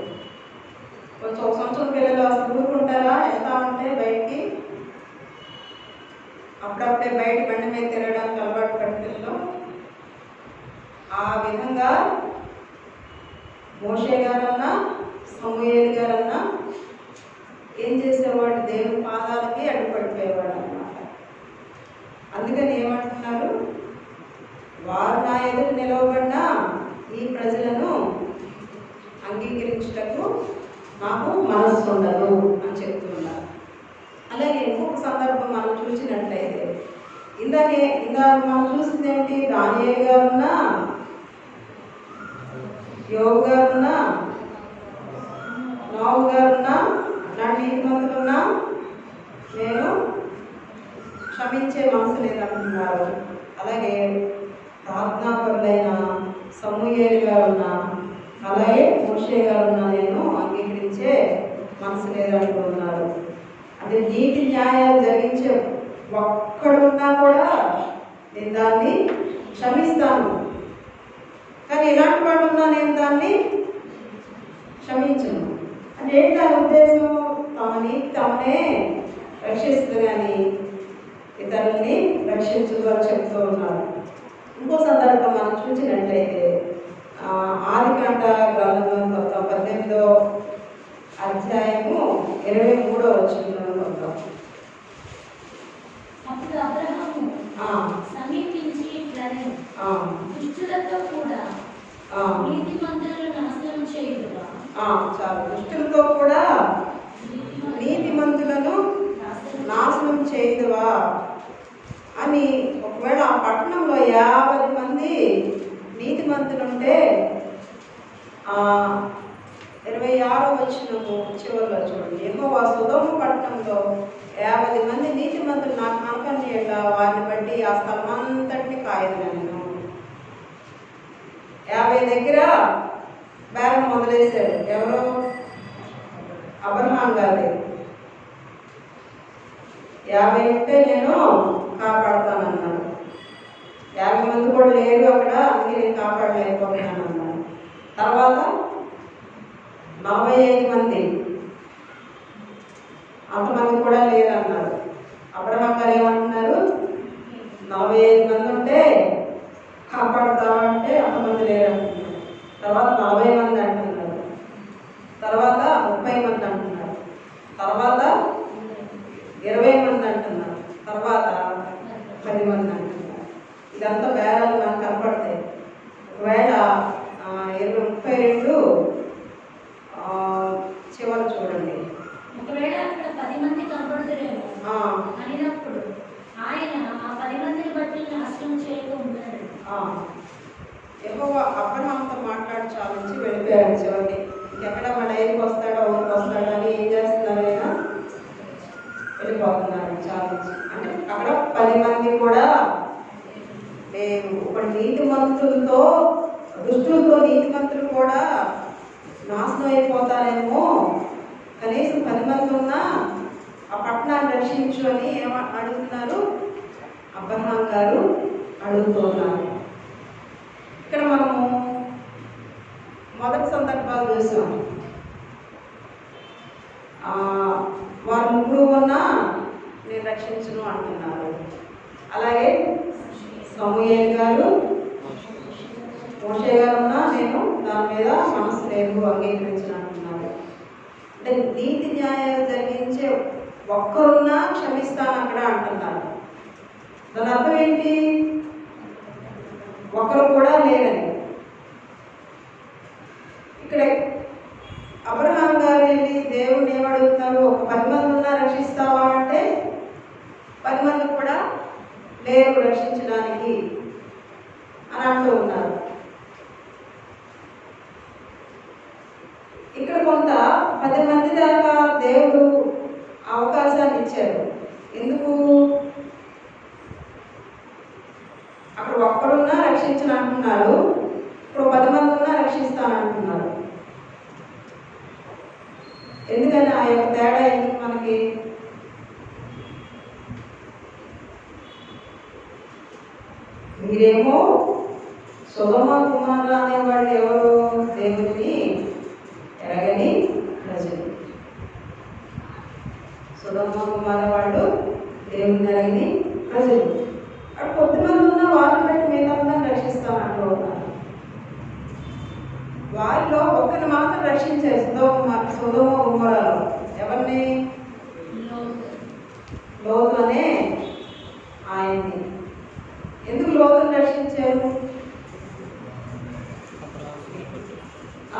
కొంచెం ఒక సంవత్సరం పిల్లలు అసలు ఊరుకుంటారా, వెళ్తా ఉంటే బయటికి అప్పుడప్పుడే బయట బండి మీద తిరగడానికి అలవాటు పడి పిల్లలు. ఆ విధంగా మోషే గారన్నా సమూయేలు గారన్నా ఏం చేసేవాడు, దేవుని పాదాలకి అడ్డుపడిపోయేవాడు అన్నమాట. అందుకని ఏమంటున్నారు, వారు నా ఎదురు నిలవబడినా ఈ ప్రజలను అంగీకరించుటకు నాకు మనస్సు ఉండదు అని చెప్తున్నారు. అలాగే ఇంకొక సందర్భం మనం చూసినట్లయితే ఇందాక మనం చూసింది ఏంటి, దానియేలు గారున్నా యోగు గారున్నా నోవు గారున్నా అలాంటి నీతిమంతులున్నా నేను క్షమించే మనసు లేదంటున్నారు. అలాగే ప్రార్థనాపరులైన సమూయేలు గారున్నా అలాగే మోషే గారున్నా నేను అంగీకరించే మనసు లేదంటున్నారు. అంటే నీతి న్యాయాలు జరిగించే ఒక్కడున్నా కూడా నేను దాన్ని క్షమిస్తాను, కానీ ఇలాంటి వాడు ఉన్నా నేను దాన్ని క్షమించను. అంటే ఏంటి దాని ఉద్దేశం, తమనే రక్షిస్తుంది కానీ ఇతరుల్ని రక్షించదు అని చెప్తూ ఉన్నారు. ఇంకో సందర్భం మనం చూసినట్లయితే ఆదికాండ గ్రంథంలో 18వ అధ్యాయము 23వ వచనంలో అప్పుడు అబ్రహాము సమీపించి దుష్టులతో కూడా నీతిమంతులను నాశనం చేయుదువా, చాలు దుష్టులతో కూడా నీతిమంతులను నాశనం చేయుదువా అని. ఒకవేళ ఆ పట్టణంలో 50 మంది నీతిమంతులుంటే 26వ వచనము చివరిలో చూడండి, యెహోవా సొదొమ పట్టణంలో 50 మంది నీతిమంతులు నాకు కనపని వారిని బట్టి ఆ స్థలం అంతటిని కాయదనను. 50 దగ్గర బేరం మొదలేశాడు. ఎవరో అబ్రహాం గారి 50 ఉంటే నేను కాపాడుతానన్నాడు. 50 మంది కూడా లేరు అక్కడ, అందుకే నేను కాపాడలేకపోతున్నాను అన్నాడు. తర్వాత 45 మంది, అంతమంది కూడా లేరు అన్నారు. అబ్రహాం గారు ఏమంటున్నారు, 45 మంది ఉంటే కాపాడుతామంటే అంతమంది లేరు అంటున్నారు. తర్వాత 40 మంది అంటున్నారు, తర్వాత 30 మంది అంటున్నారు, తర్వాత 20 మంది అంటున్నారు, తర్వాత 10 మంది అంటున్నారు. ఇదంతా బేరాలు మనకు కనపడతాయి. ఒకవేళ 32 చివరి చూడండి, ఒకవేళ అక్కడ 10 మంది కనపడతారేమో అనినప్పుడు ఆయన ఆ 10 మందిని బట్టి నాశనం చేయకుండా ఉన్నాడు. యెహోవా అబ్రహాంతో మాట్లాడి చాలించి వెళ్ళిపోయాడు. చివరికి ఇంకెక్కడ మన ఏరికి వస్తాడో ఊరికి వస్తాడో అని ఏం చేస్తున్నారు, అయినా వెళ్ళిపోతున్నారు చాలించి. అంటే అక్కడ 10 మంది కూడా లేవు. ఒక నీతిమంతులతో దుష్టులతో నీతిమంతులు కూడా నాశనం అయిపోతారేమో, కనీసం 10 మంది ఉన్నా ఆ పట్టణాన్ని రక్షించు అని అడుగుతున్నారు, అబ్రహాం గారు అడుగుతున్నారు. ఇక్కడ మనము మొదటి సందర్భాలు చూసాం. వారు 3 ఉన్నా నేను రక్షించను అంటున్నారు. అలాగే సమూయేలు గారు మోషే గారు ఉన్నా నేను దాని మీద మనసు లేదు అంగీకరించను అంటున్నారు. అంటే నీతి న్యాయాలు జరిగించే ఒక్కరున్నా క్షమిస్తాను అక్కడ అంటున్నారు. దాని అర్థం ఏంటి, ఒకరు కూడా లేరని. ఇక్కడ అబ్రహాం గారు వెళ్ళి దేవుడిని ఏమడుగుతారు, ఒక 10 మంది ఉన్నా రక్షిస్తావా అంటే 10 మంది కూడా లేరు రక్షించడానికి అని అంటూ ఉన్నారు. ఇక్కడ కొంత 10 మంది దాకా దేవుడు అవకాశాన్ని ఇచ్చారు. ఎందుకు? అక్కడ ఒక్కడున్నా రక్షించను అంటున్నారు, ఇప్పుడు 10 మంది ఉన్నా రక్షిస్తానంటున్నారు. ఎందుకని ఆ యొక్క తేడా ఎందుకు మనకి? మీరేమో సొదొమ కుమార అనేవాళ్ళు ఎవరు? దేవుడిని ఎరగని ప్రజలు. సొదొమ కుమార వాళ్ళు దేవుని ఎరగని ప్రజలు. అక్కడ కొద్దిమంది ఉన్న వాళ్ళని బట్టి మిగతా రక్షిస్తామంటూ ఉన్నారు. వారిలో ఒక్కరిని మాత్రం రక్షించారు సొదొమ కుమారలో. ఎవరిని? లోతు అనే ఆయన్ని. ఎందుకు లోతుని రక్షించారు? ఆ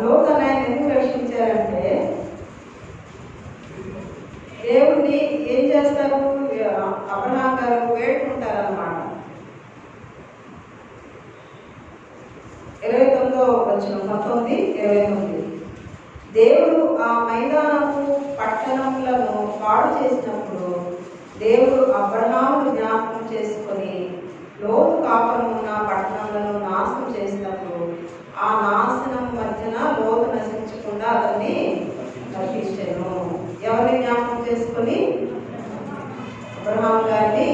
లోతు అనే ఆయన ఎందుకు రక్షించారంటే, దేవుణ్ణి ఏం చేస్తారు, అబ్రహాం గారు వేడుకుంటారు అన్నమాట. 19:29 దేవుడు ఆ మైదానపు పట్టణములను పాడు చేసినప్పుడు దేవుడు అబ్రహామును జ్ఞాపకం చేసుకొని లోతు కాపురం ఉన్న పట్టణములను నాశనం చేసినప్పుడు ఆ నాశనం మధ్యన లోతు నశించకుండా అతన్ని రక్షించాను. ఎవరిని జ్ఞాపకం చేసుకొని? అబ్రహాం గారిని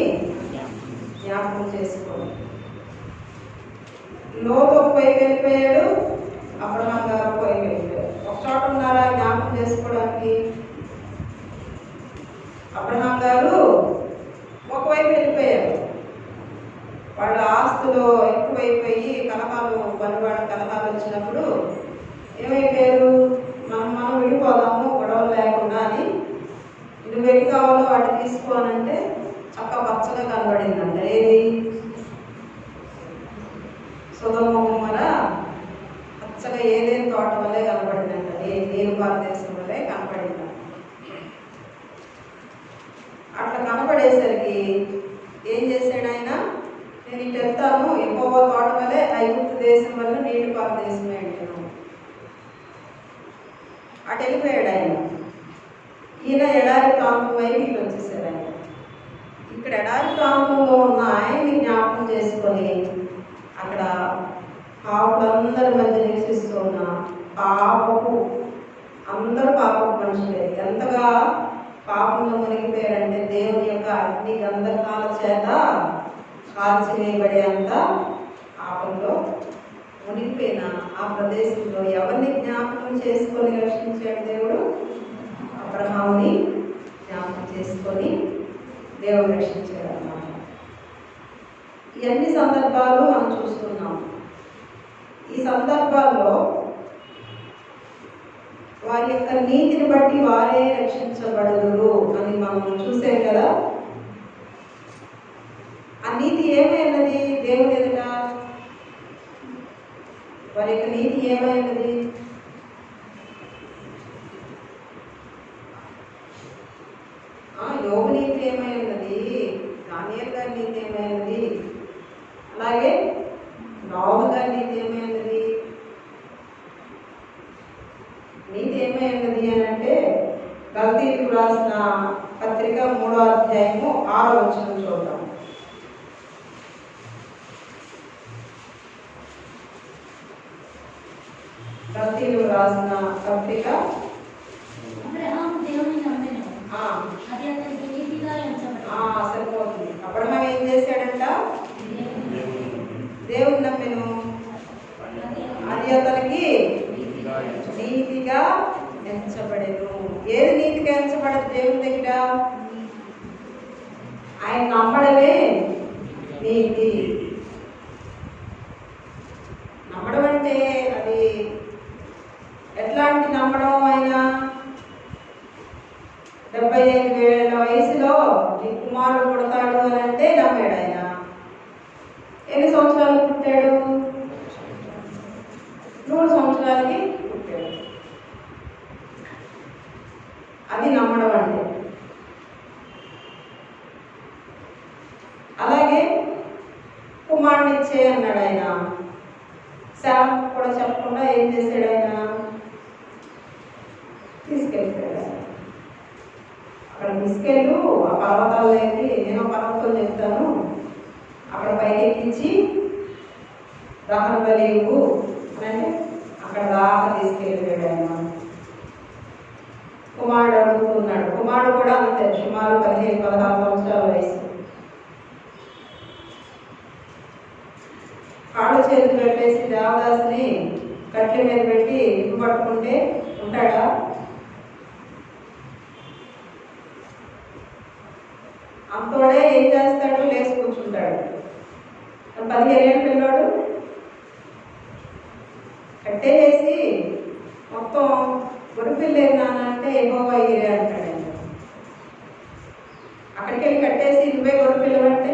జ్ఞాపకం చేసుకొని. లోతు ఒక వైపు వెళ్ళిపోయాడు, అబ్రహాం గారు ఒక వైపు వెళ్ళిపోయాడు. ఒక చోట ఉన్నారా జ్ఞాపకం చేసుకోవడానికి? అబ్రహాం గారు ఒకవైపు వెళ్ళిపోయారు. వాళ్ళ ఆస్తులు ఎక్కువైపోయి కలహాలు, పనివాళ్ళ కలహాలు వచ్చినప్పుడు ఏమైపోయారు, మనం విడిపోదాము గొడవలు లేకుండా అని. నువ్వు ఎన్ని కావాలో వాటి తీసుకోనంటే చక్క పచ్చగా కనబడిందంట. ఏది? సొదొమ గుమ్మర పచ్చగా ఏదేని తోట వల్లే కనబడిందంట. నేను భారతదేశం వల్లే కనపడిందంట. అట్లా కనపడేసరికి ఏం చేశాడు ఆయన? నేను ఇటు వెళ్తాను, యెహోవా తోట వల్లే ఐగుప్తు దేశం వల్ల నీటి భారతదేశమే అంటాను. అటు వెళ్ళిపోయాడు ఆయన. ఈయన ఎడారి ప్రాంతం వైపు ఇటు వచ్చేసాడు ఆయన. ఇక్కడ ఎడారి ప్రాంతంలో ఉన్న ఆయన్ని జ్ఞాపకం చేసుకొని అక్కడ పాపులందరి మధ్య నివసిస్తూ ఉన్న పాపపు అందరూ పాపపు మనుషులే. ఎంతగా పాపంలో మునిగిపోయారంటే దేవుని యొక్క అగ్ని గంధకాల చేత కాల్చివేయబడే అంత పాపంలో మునిగిపోయిన ఆ ప్రదేశంలో ఎవరిని జ్ఞాపకం చేసుకొని రక్షించాడు దేవుడు? అబ్రహాముని జ్ఞాపకం చేసుకొని దేవుడు రక్షించాడు అన్నమాట. ఇవన్నీ సందర్భాలు మనం చూస్తున్నాం. ఈ సందర్భాల్లో వారి యొక్క నీతిని బట్టి వారే రక్షించబడదురు అని మనం చూసాం కదా. ఆ నీతి ఏమైనది దేవుని ఎదుట? వారి యొక్క నీతి ఏమైనది? యోబు నీతి ఏమైనది? దానియేలు గారి నీతి ఏమైనది? అలాగే నోవహు గారి నీతి ఏమైనది? నీతి ఏమైనది అని అంటే గలతీయులకు రాసిన పత్రిక 3వ అధ్యాయము 6వ వచనం చూద్దాం. గలతీయులకు రాసిన పత్రిక. సరిపోతుంది. అబ్రహాం ఏం చేశాడంట? దేవుని నమ్మెను, అది అతనికి నీతిగా ఎంచబడెను. ఏది నీతిగా ఎంచబడదు దేవుని దగ్గర? ఆయన నమ్మడమే నీతి. నమ్మడం అంటే అది ఎట్లాంటి నమ్మడం? ఆయన 75 ఏళ్ల వయసులో 3 సంవత్సరాలకి పుట్టాడు. అది నమ్మడం అంటే. అలాగే కుమారుని ఇచ్చే అన్నాడు ఆయన. శామ్ కూడా చెప్పకుండా ఏం చేశాడు ఆయన? తీసుకెళ్ళిపోయాడు. అక్కడ తీసుకెళ్ళు, ఆ పర్వతాలకి నేను పర్వతం చెప్తాను, అక్కడ పైకి ఎక్కించి దహన బలి ఇవ్వు అని అక్కడ దాకా తీసుకెళ్ళిపోయాడు ఆయన. కుమారుడు అడుగుతున్నాడు. కుమారుడు కూడా అంతే, సుమారు 15-16 సంవత్సరాల వయసు. కాళ్ళు చేతులు పెట్టేసి దేవదాసుని కట్ల మీద పెట్టి ఇప్పు పట్టుకుంటే ఉంటాడా? అంతోడే ఏం చేస్తాడు? లేచి కూర్చుంటాడు. 15 ఏళ్ళ పిల్లాడు కట్టేసి మొత్తం గొడుపిల్లేదు నాన్న అంటే యెహోవా ఈరే అంటాడు. అక్కడికి వెళ్ళి కట్టేసి నువ్వే గొడుపిల్లవంటే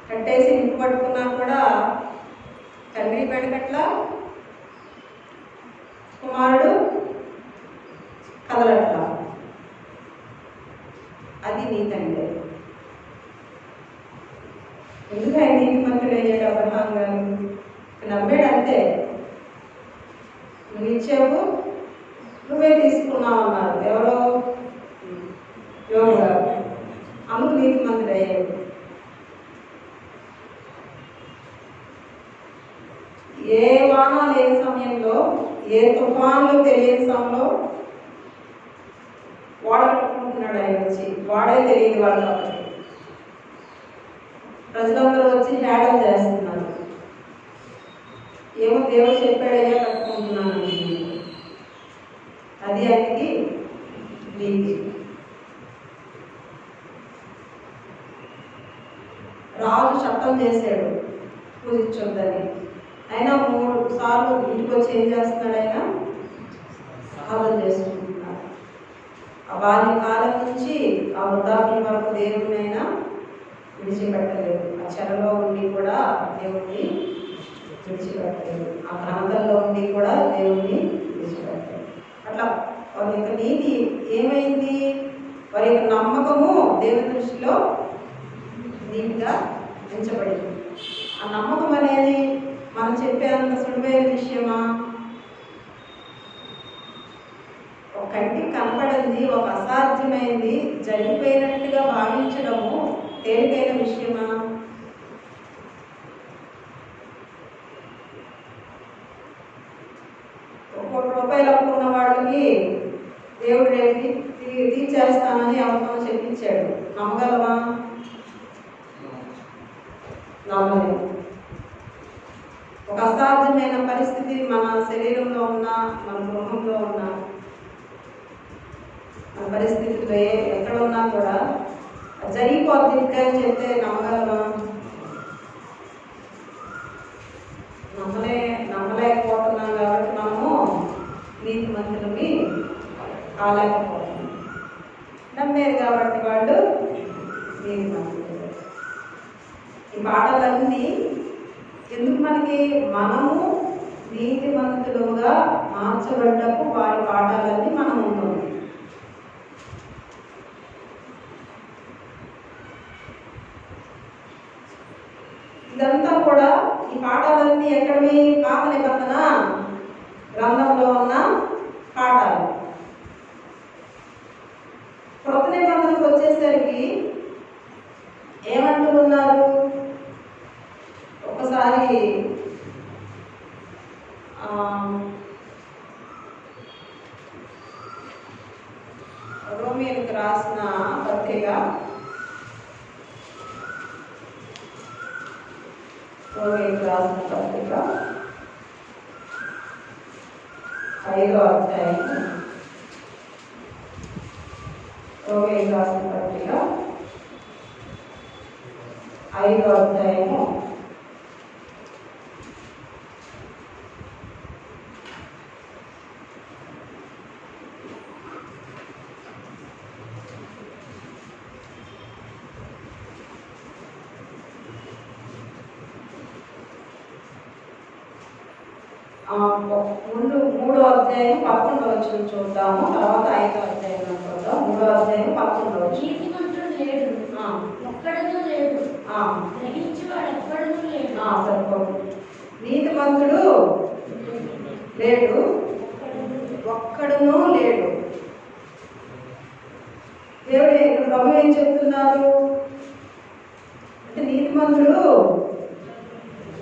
కట్టేసి ఇంటి పట్టుకున్నా కూడా తండ్రి పెడకట్లా కుమారుడు కదలట్లా. అది నీ తండ్రి. ఎందుకు ఆయన నీతి మంత్రులు అయ్యాడు అబ్రహాం గారు? నమ్మాడు అంతే. నువ్వు ఇచ్చావు, నువ్వే తీసుకున్నావు అన్నారు ఎవరో? యోగు గారు. అందుకు నీతి మంత్రులు అయ్యాడు. ఏ వాన లేని సమయంలో, ఏ తుఫాన్లు తెలియని సమయంలో వాడ కట్టుకుంటున్నాడు ఆయన వచ్చి. వాడే తెలియదు వాడు కాబట్టి ప్రజలందరూ వచ్చి హేళన చేస్తున్నారు. ఏమో దేవుడు చెప్పాడయ్యా కట్టుకుంటున్నాను. అది ఆయనకి నీతి. రాజు చట్టం చేశాడు పూజించొద్దని. అయినా 3 సార్లు ఇంటికి వచ్చి ఏం చేస్తున్నాడు? ఆయన సాధన చేసుకుంటున్నాడు. ఆ బాల్య కాలం నుంచి ఆ వృద్ధాప్యం వరకు దేవుడినైనా విడిచిపెట్టలేదు. ఆ చెరలో ఉండి కూడా దేవుడిని విడిచిపెట్టలేదు. ఆ ప్రాంతంలో ఉండి కూడా దేవుడిని విడిచిపెట్టలేదు. అట్లా వారి యొక్క నీతి ఏమైంది? వారి యొక్క నమ్మకము దేవుని దృష్టిలో నీతిగా ఎంచబడింది. ఆ నమ్మకం అనేది మనం చెప్పేంత సులువైన విషయమా? ఒక కంటికి కనపడింది, ఒక అసాధ్యమైంది జరిగిపోయినట్టుగా భావించడము తేలికైన విషయమా? ₹1 అప్పుకున్న వాళ్ళకి దేవుడు రేపు తీర్చేస్తానని అవసరం చెప్పించాడు. నమ్మగలవా? నమ్మలేదు. ఒక అసాధ్యమైన పరిస్థితి మన శరీరంలో ఉన్న, మన గృహంలో ఉన్న, మన పరిస్థితుల్లో ఎక్కడ ఉన్నా కూడా జరిగిపోతుంది అని చెప్తే నమ్మగలమా? నమ్మలేకపోతున్నాం కాబట్టి మనము నీతి మంత్రులకి కాలేకపోతున్నాం. నమ్మేది కాబట్టి వాళ్ళు నీతి మంత్రులు. ఈ పాటలన్నీ ఎందుకు మనకి? మనము నీతిమంతులుగా మార్చబడ్డకు వారి పాఠాలన్నీ మనం ఉంటుంది. ఇదంతా కూడా ఈ పాఠాలన్నీ ఎక్కడవి? పాత నిబంధన గ్రంథంలో ఉన్న పాఠాలు. కొత్త నిబంధనకు వచ్చేసరికి ఏమంటూ ఉన్నారు? ఒకసారి రోమియోలకు రాసిన పత్రిక 5వ అధ్యాయం. రోమియోలకు రాసిన పత్రిక 5వ అధ్యాయము 5వ ముందు 3వ అధ్యాయం 11వ వచనం చూద్దాము, తర్వాత 5వ అధ్యాయం చూద్దాం. 3వ అధ్యాయం 11వ వచనం. నీతిమంతుడు లేడు, ఒక్కడును లేడు, గ్రహించువాడు ఒక్కడును లేడు. సరిపోతుంది. నీతిమంతుడు లేడు, ఒక్కడును లేడు. దేవుడు ఇక్కడ ప్రభు ఏం చెప్తున్నారు అంటే నీతిమంతుడు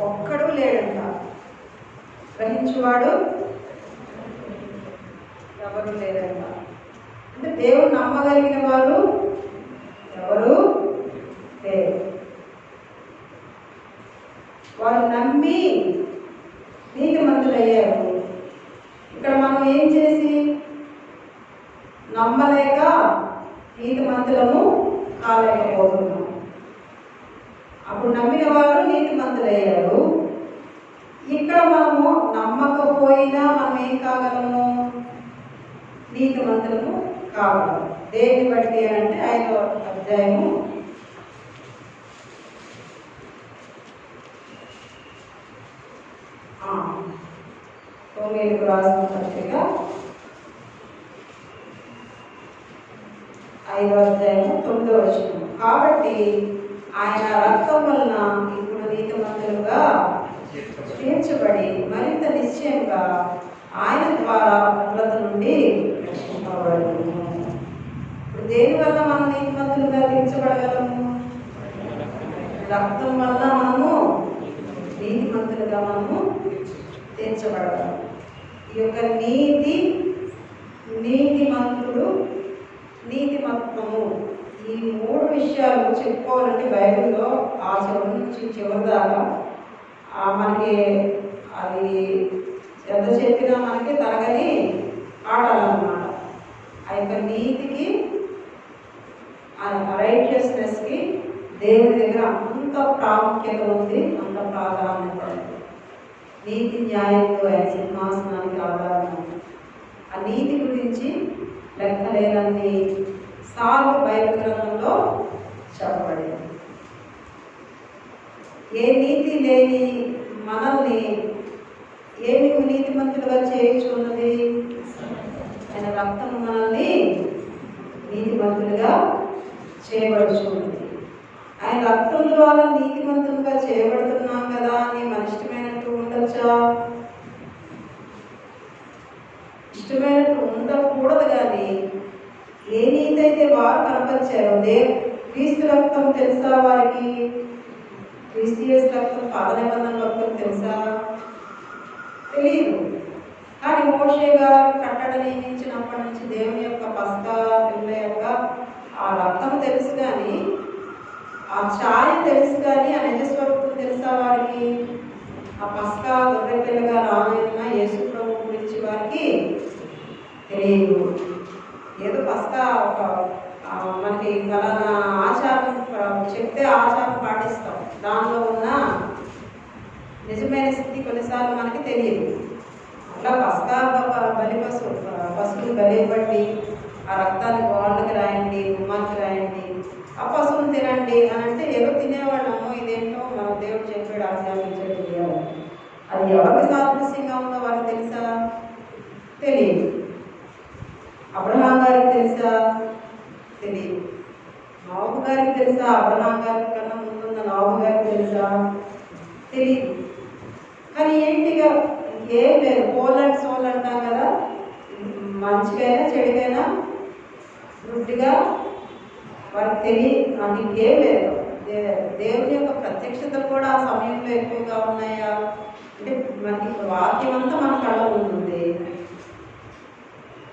ఒక్కడు లేడంట, గ్రహించువాడు ఎవరు లేరంట. అంటే దేవుడు నమ్మగలిగిన వారు ఎవరు లేరు. వారు నమ్మి నీతిమంతులయ్యారు. ఇక్కడ మనం ఏం చేసి నమ్మలేక నీతిమంతులము కాలేకపోతున్నాం. అప్పుడు నమ్మిన వారు నీతిమంతులయ్యారు. ఇక్కడ మనము నమ్మకపోయినా మనం ఏం కాగలము? నీతిమంతులము కాగలము. దేన్ని బట్టి అంటే 5వ అధ్యాయము 9కు రాసిన పత్రిక 5వ అధ్యాయము 9వ వచనం. కాబట్టి ఆయన రక్తం వలన ఇప్పుడు నీతిమంతులుగా తీర్చబడి మరింత నిశ్చయంగా ఆయన ద్వారా ఉగ్రత నుండి రక్షింపబడము. ఇప్పుడు దేనివల్ల మనం నీతిమంతులుగా తీర్చబడగలము? రక్తం వల్ల మనము నీతిమంతులుగా మనము తీర్చబడగలము. ఈ యొక్క నీతిమంతుడు, నీతిమత్వము, ఈ 3 విషయాలు చెప్పుకోవాలంటే బైబిల్లో ఆ చివరి నుంచి చివరి దాకా మనకి అది ఎంత చెప్పినా మనకి తరగని ఆడాలన్నమాట. ఆ యొక్క నీతికి, రైటియస్నెస్కి దేవుని దగ్గర అంత ప్రాముఖ్యత ఉంది, అంత ప్రాధాన్యత ఉంది. నీతి న్యాయంలో ఆయన సింహాసనానికి ఆధారం. ఆ నీతి గురించి లెక్కలేనన్ని సార్లు బైబిల్ గ్రంథంలో చెప్పబడింది. ఏ నీతి లేని మనల్ని ఏమి నీతిమంతులుగా చేయించున్నది? ఆయన రక్తము మనల్ని నీతిమంతులుగా చేయబడుచున్నది. ఆయన రక్తం ద్వారా నీతిమంతులుగా చేయబడుతున్నాం కదా అని మన ఇష్టమైనట్టు ఉండొచ్చా? ఇష్టమైనట్టు ఉండకూడదు. కానీ ఏ నీతి అయితే వారు కనపరిచారో, క్రీస్తు రక్తం తెలుసా వారికి? క్రీస్తు రక్తం పాత నిబంధన రక్తం తెలుసా? తెలియదు. కానీ మోషే గారు కట్టడ నియమించినప్పటి నుంచి దేవుని యొక్క పస్కా పిల్ల యొక్క ఆ రక్తం తెలుసు, కానీ ఆ ఛాయ తెలుసు, కానీ ఆ నిజస్వరూపం తెలుసా వారికి? ఆ పస్కా గొర్రె పిల్లగా రానున్న యేసు ప్రభు గురించి వారికి తెలియదు. ఏదో పస్కా ఒక మనకి ఫలానా ఆచారం చెప్తే ఆచారం పాటిస్తాం, దానిలో ఉన్న నిజమైన స్థితి కొన్నిసార్లు మనకి తెలియదు. అట్లా పస్కా పశువులు బలిపట్టి ఆ రక్తాన్ని గోళ్ళకి రాయండి, గుమ్మాకి రాయండి, ఆ పశువుని తినండి అని అంటే ఏదో తినేవాళ్ళము. ఇదేంటో మన దేవుడు చెప్పాడు ఆజ్ఞాపించాడు చేయాలి. అది ఎవరికి సాదృశ్యంగా ఉందో వాళ్ళకి తెలుసా? తెలియదు. అబ్రహాం గారికి తెలుసా? తెలియదు. నోబు గారికి తెలుసా? అబ్రహాం గారి కన్నా ముందున్న నోబు గారికి తెలుసా? తెలియదు. కానీ ఏంటిగా ఏం లేదు. పోల్ అండ్ సోల్ అంటాం కదా, మంచికైనా చెడుకైనా గుడ్డిగా వారికి తెలియదు. అది ఇంకేం లేదు. దేవుని యొక్క ప్రత్యక్షతలు కూడా ఆ సమయంలో ఎక్కువగా ఉన్నాయా అంటే మనకి వాక్యం అంతా మన కళ్ళ ముందుంది.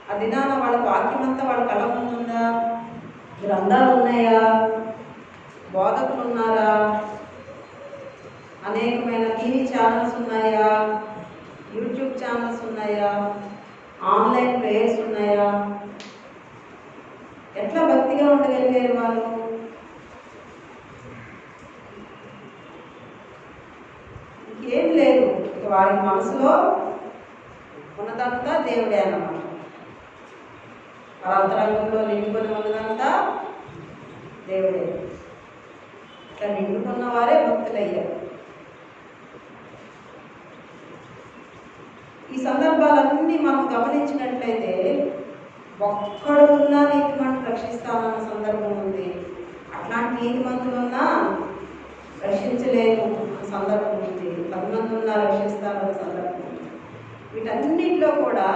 ఆ దినాన వాళ్ళ వాక్యం అంతా వాళ్ళ కళ్ళ ముందుందా? గ్రంథాలు ఉన్నాయా? బోధకులు ఉన్నారా? అనేకమైన టీవీ ఛానల్స్ ఉన్నాయా? యూట్యూబ్ ఛానల్స్ ఉన్నాయా? ఆన్లైన్ ప్రేయర్స్ ఉన్నాయా? ఎట్లా భక్తిగా ఉండగలిగారు వాళ్ళు? ఇంకేం లేదు. వారి మనసులో ఉన్నదంతా దేవుడే అన్నమాట. వారి అంతరంగంలో నిండుకొని ఉన్నదంతా దేవుడే. ఇట్లా నిండుకున్న వారే భక్తులయ్యారు. సందర్భాలన్నీ మనం గమనించినట్లయితే ఒక్కడు ఉన్నా నీతిమంతుడు రక్షిస్తానన్న సందర్భం ఉంది. అట్లాంటి నీతిమంతులున్నా రక్షించలేము అన్న సందర్భం ఉంది. 10 మంది ఉన్నా రక్షిస్తానన్న సందర్భం ఉంది. వీటన్నిటిలో కూడా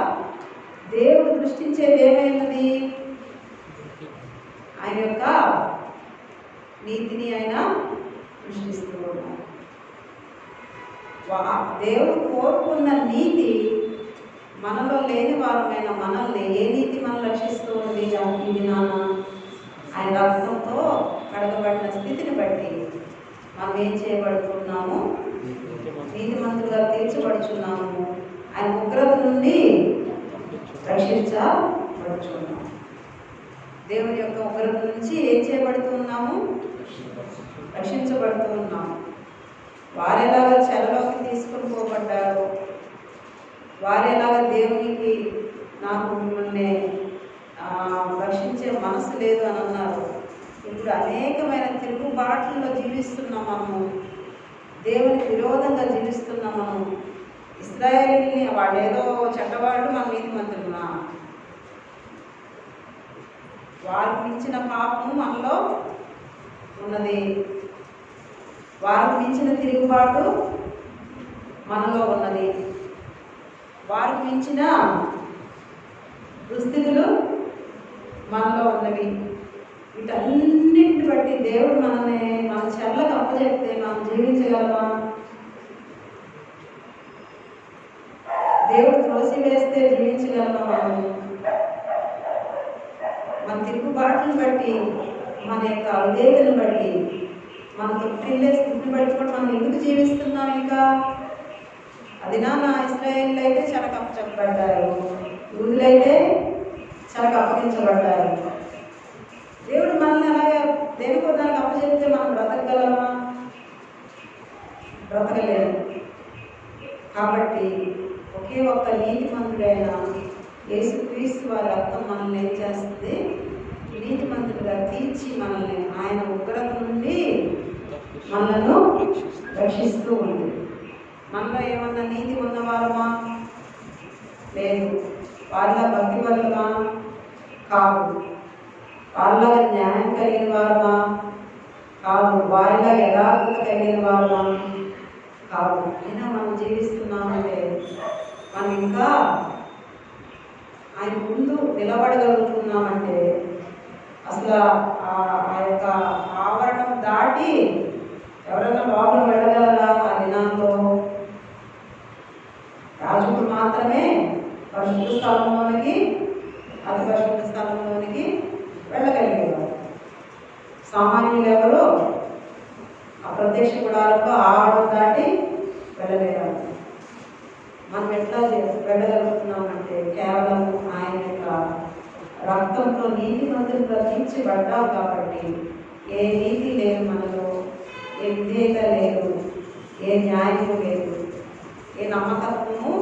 దేవుడు దృష్టించేది ఏమైనది? ఆయన యొక్క నీతిని ఆయన దృష్టిస్తూ ఉన్నారు. దేవుడు కోరుకున్న నీతి మనలో లేని వారమైన మనల్ని ఏ నీతి మనం రక్షిస్తూ ఉంది? ఈ దినాన ఆయన రక్తంతో కడగబడిన స్థితిని బట్టి మనం ఏం చేయబడుతున్నాము? నీతిమంతులుగా తీర్చబడుచున్నాము. ఆయన ఉగ్రత నుండి రక్షించబడుచున్నాము. దేవుని యొక్క ఉగ్రత నుంచి ఏం చేయబడుతున్నాము? రక్షించబడుతూ ఉన్నాము. వారెలాగా చెరలోకి తీసుకొని పోబడ్డారు, వారెలాగా దేవునికి నాకు మిమ్మల్ని రక్షించే మనసు లేదు అని అన్నారు. ఇప్పుడు అనేకమైన తిరుగుబాట్లలో జీవిస్తున్నాం మనము. దేవునికి విరోధంగా జీవిస్తున్నాం మనం. ఇశ్రాయేలుని వాళ్ళు ఏదో చెడ్డవాళ్ళు, మన నీతిమంతులున్నా వారికి మించిన పాపము మనలో ఉన్నది. వారికి మించిన తిరుగుబాటు మనలో ఉన్నది. వారికి మించిన దుస్థితులు మనలో ఉన్నవి. వీటన్నిటిని బట్టి దేవుడు మనల్ని మన చెర్లకు అప్పచెప్తే మనం జీవించగలమా? దేవుడు త్రోసివేస్తే జీవించగలమా? మన తిరుగుబాటును బట్టి, మన యొక్క అవిధేయతను బట్టి, మన తొట్టిల్లే స్థితిని బట్టి కూడా మనం ఎందుకు జీవిస్తున్నాం? ఇంకా అది నా ఇశ్రాయేలు అయితే చెరకు అప్పచెప్పబడ్డారు, యూదులైతే చెరకు అప్పగించబడ్డారు. దేవుడు మనల్ని అలాగే దేనికో దానికి అప్పచెప్తే మనం బ్రతకగలమా? బ్రతకలేము. కాబట్టి ఒకే ఒక్క నీతిమంతుడైన యేసుక్రీస్తు వారి రక్తం మనల్ని ఏం చేస్తుంది? నీతిమంతుడిగా తీర్చి మనల్ని ఆయన ఉగ్రత నుండి మనలను రక్షిస్తూ ఉంది. మనలో ఏమన్నా నీతి ఉన్నవారమా? లేదు. వాళ్ళ భక్తి వల్లమా? కాదు. వాళ్ళగా న్యాయం కలిగిన వారమా? కాదు. వారిలా యథార్థత కలిగిన వారమా? కాదు. అయినా మనం జీవిస్తున్నామంటే మనం ఇంకా ఆయన ముందు నిలబడగలుగుతున్నామంటే అసలు ఆ యొక్క ఆవరణం దాటి ఎవరైనా లోపల వెళ్ళగలరా? ఆ దినాల్లో రాజుకు మాత్రమే పరిశుద్ధ స్థలంలోనికి, అతి పరిశుద్ధ స్థలంలోనికి వెళ్ళగలిగేవారు. సామాన్యులు ఎవరు ఆ ప్రత్యక్ష గుడారంలో ఆవడం దాటి వెళ్ళలేరు. మనం ఎట్లా వెళ్ళగలుగుతున్నామంటే కేవలం ఆయన యొక్క రక్తంతో నీతిమంతులుగా తీర్చబడ్డాం కాబట్టి ఏ నీతి లేదు మనలో, ఏ విధేయత లేదు, ఏ న్యాయము లేదు, ఏ నమ్మకత్వము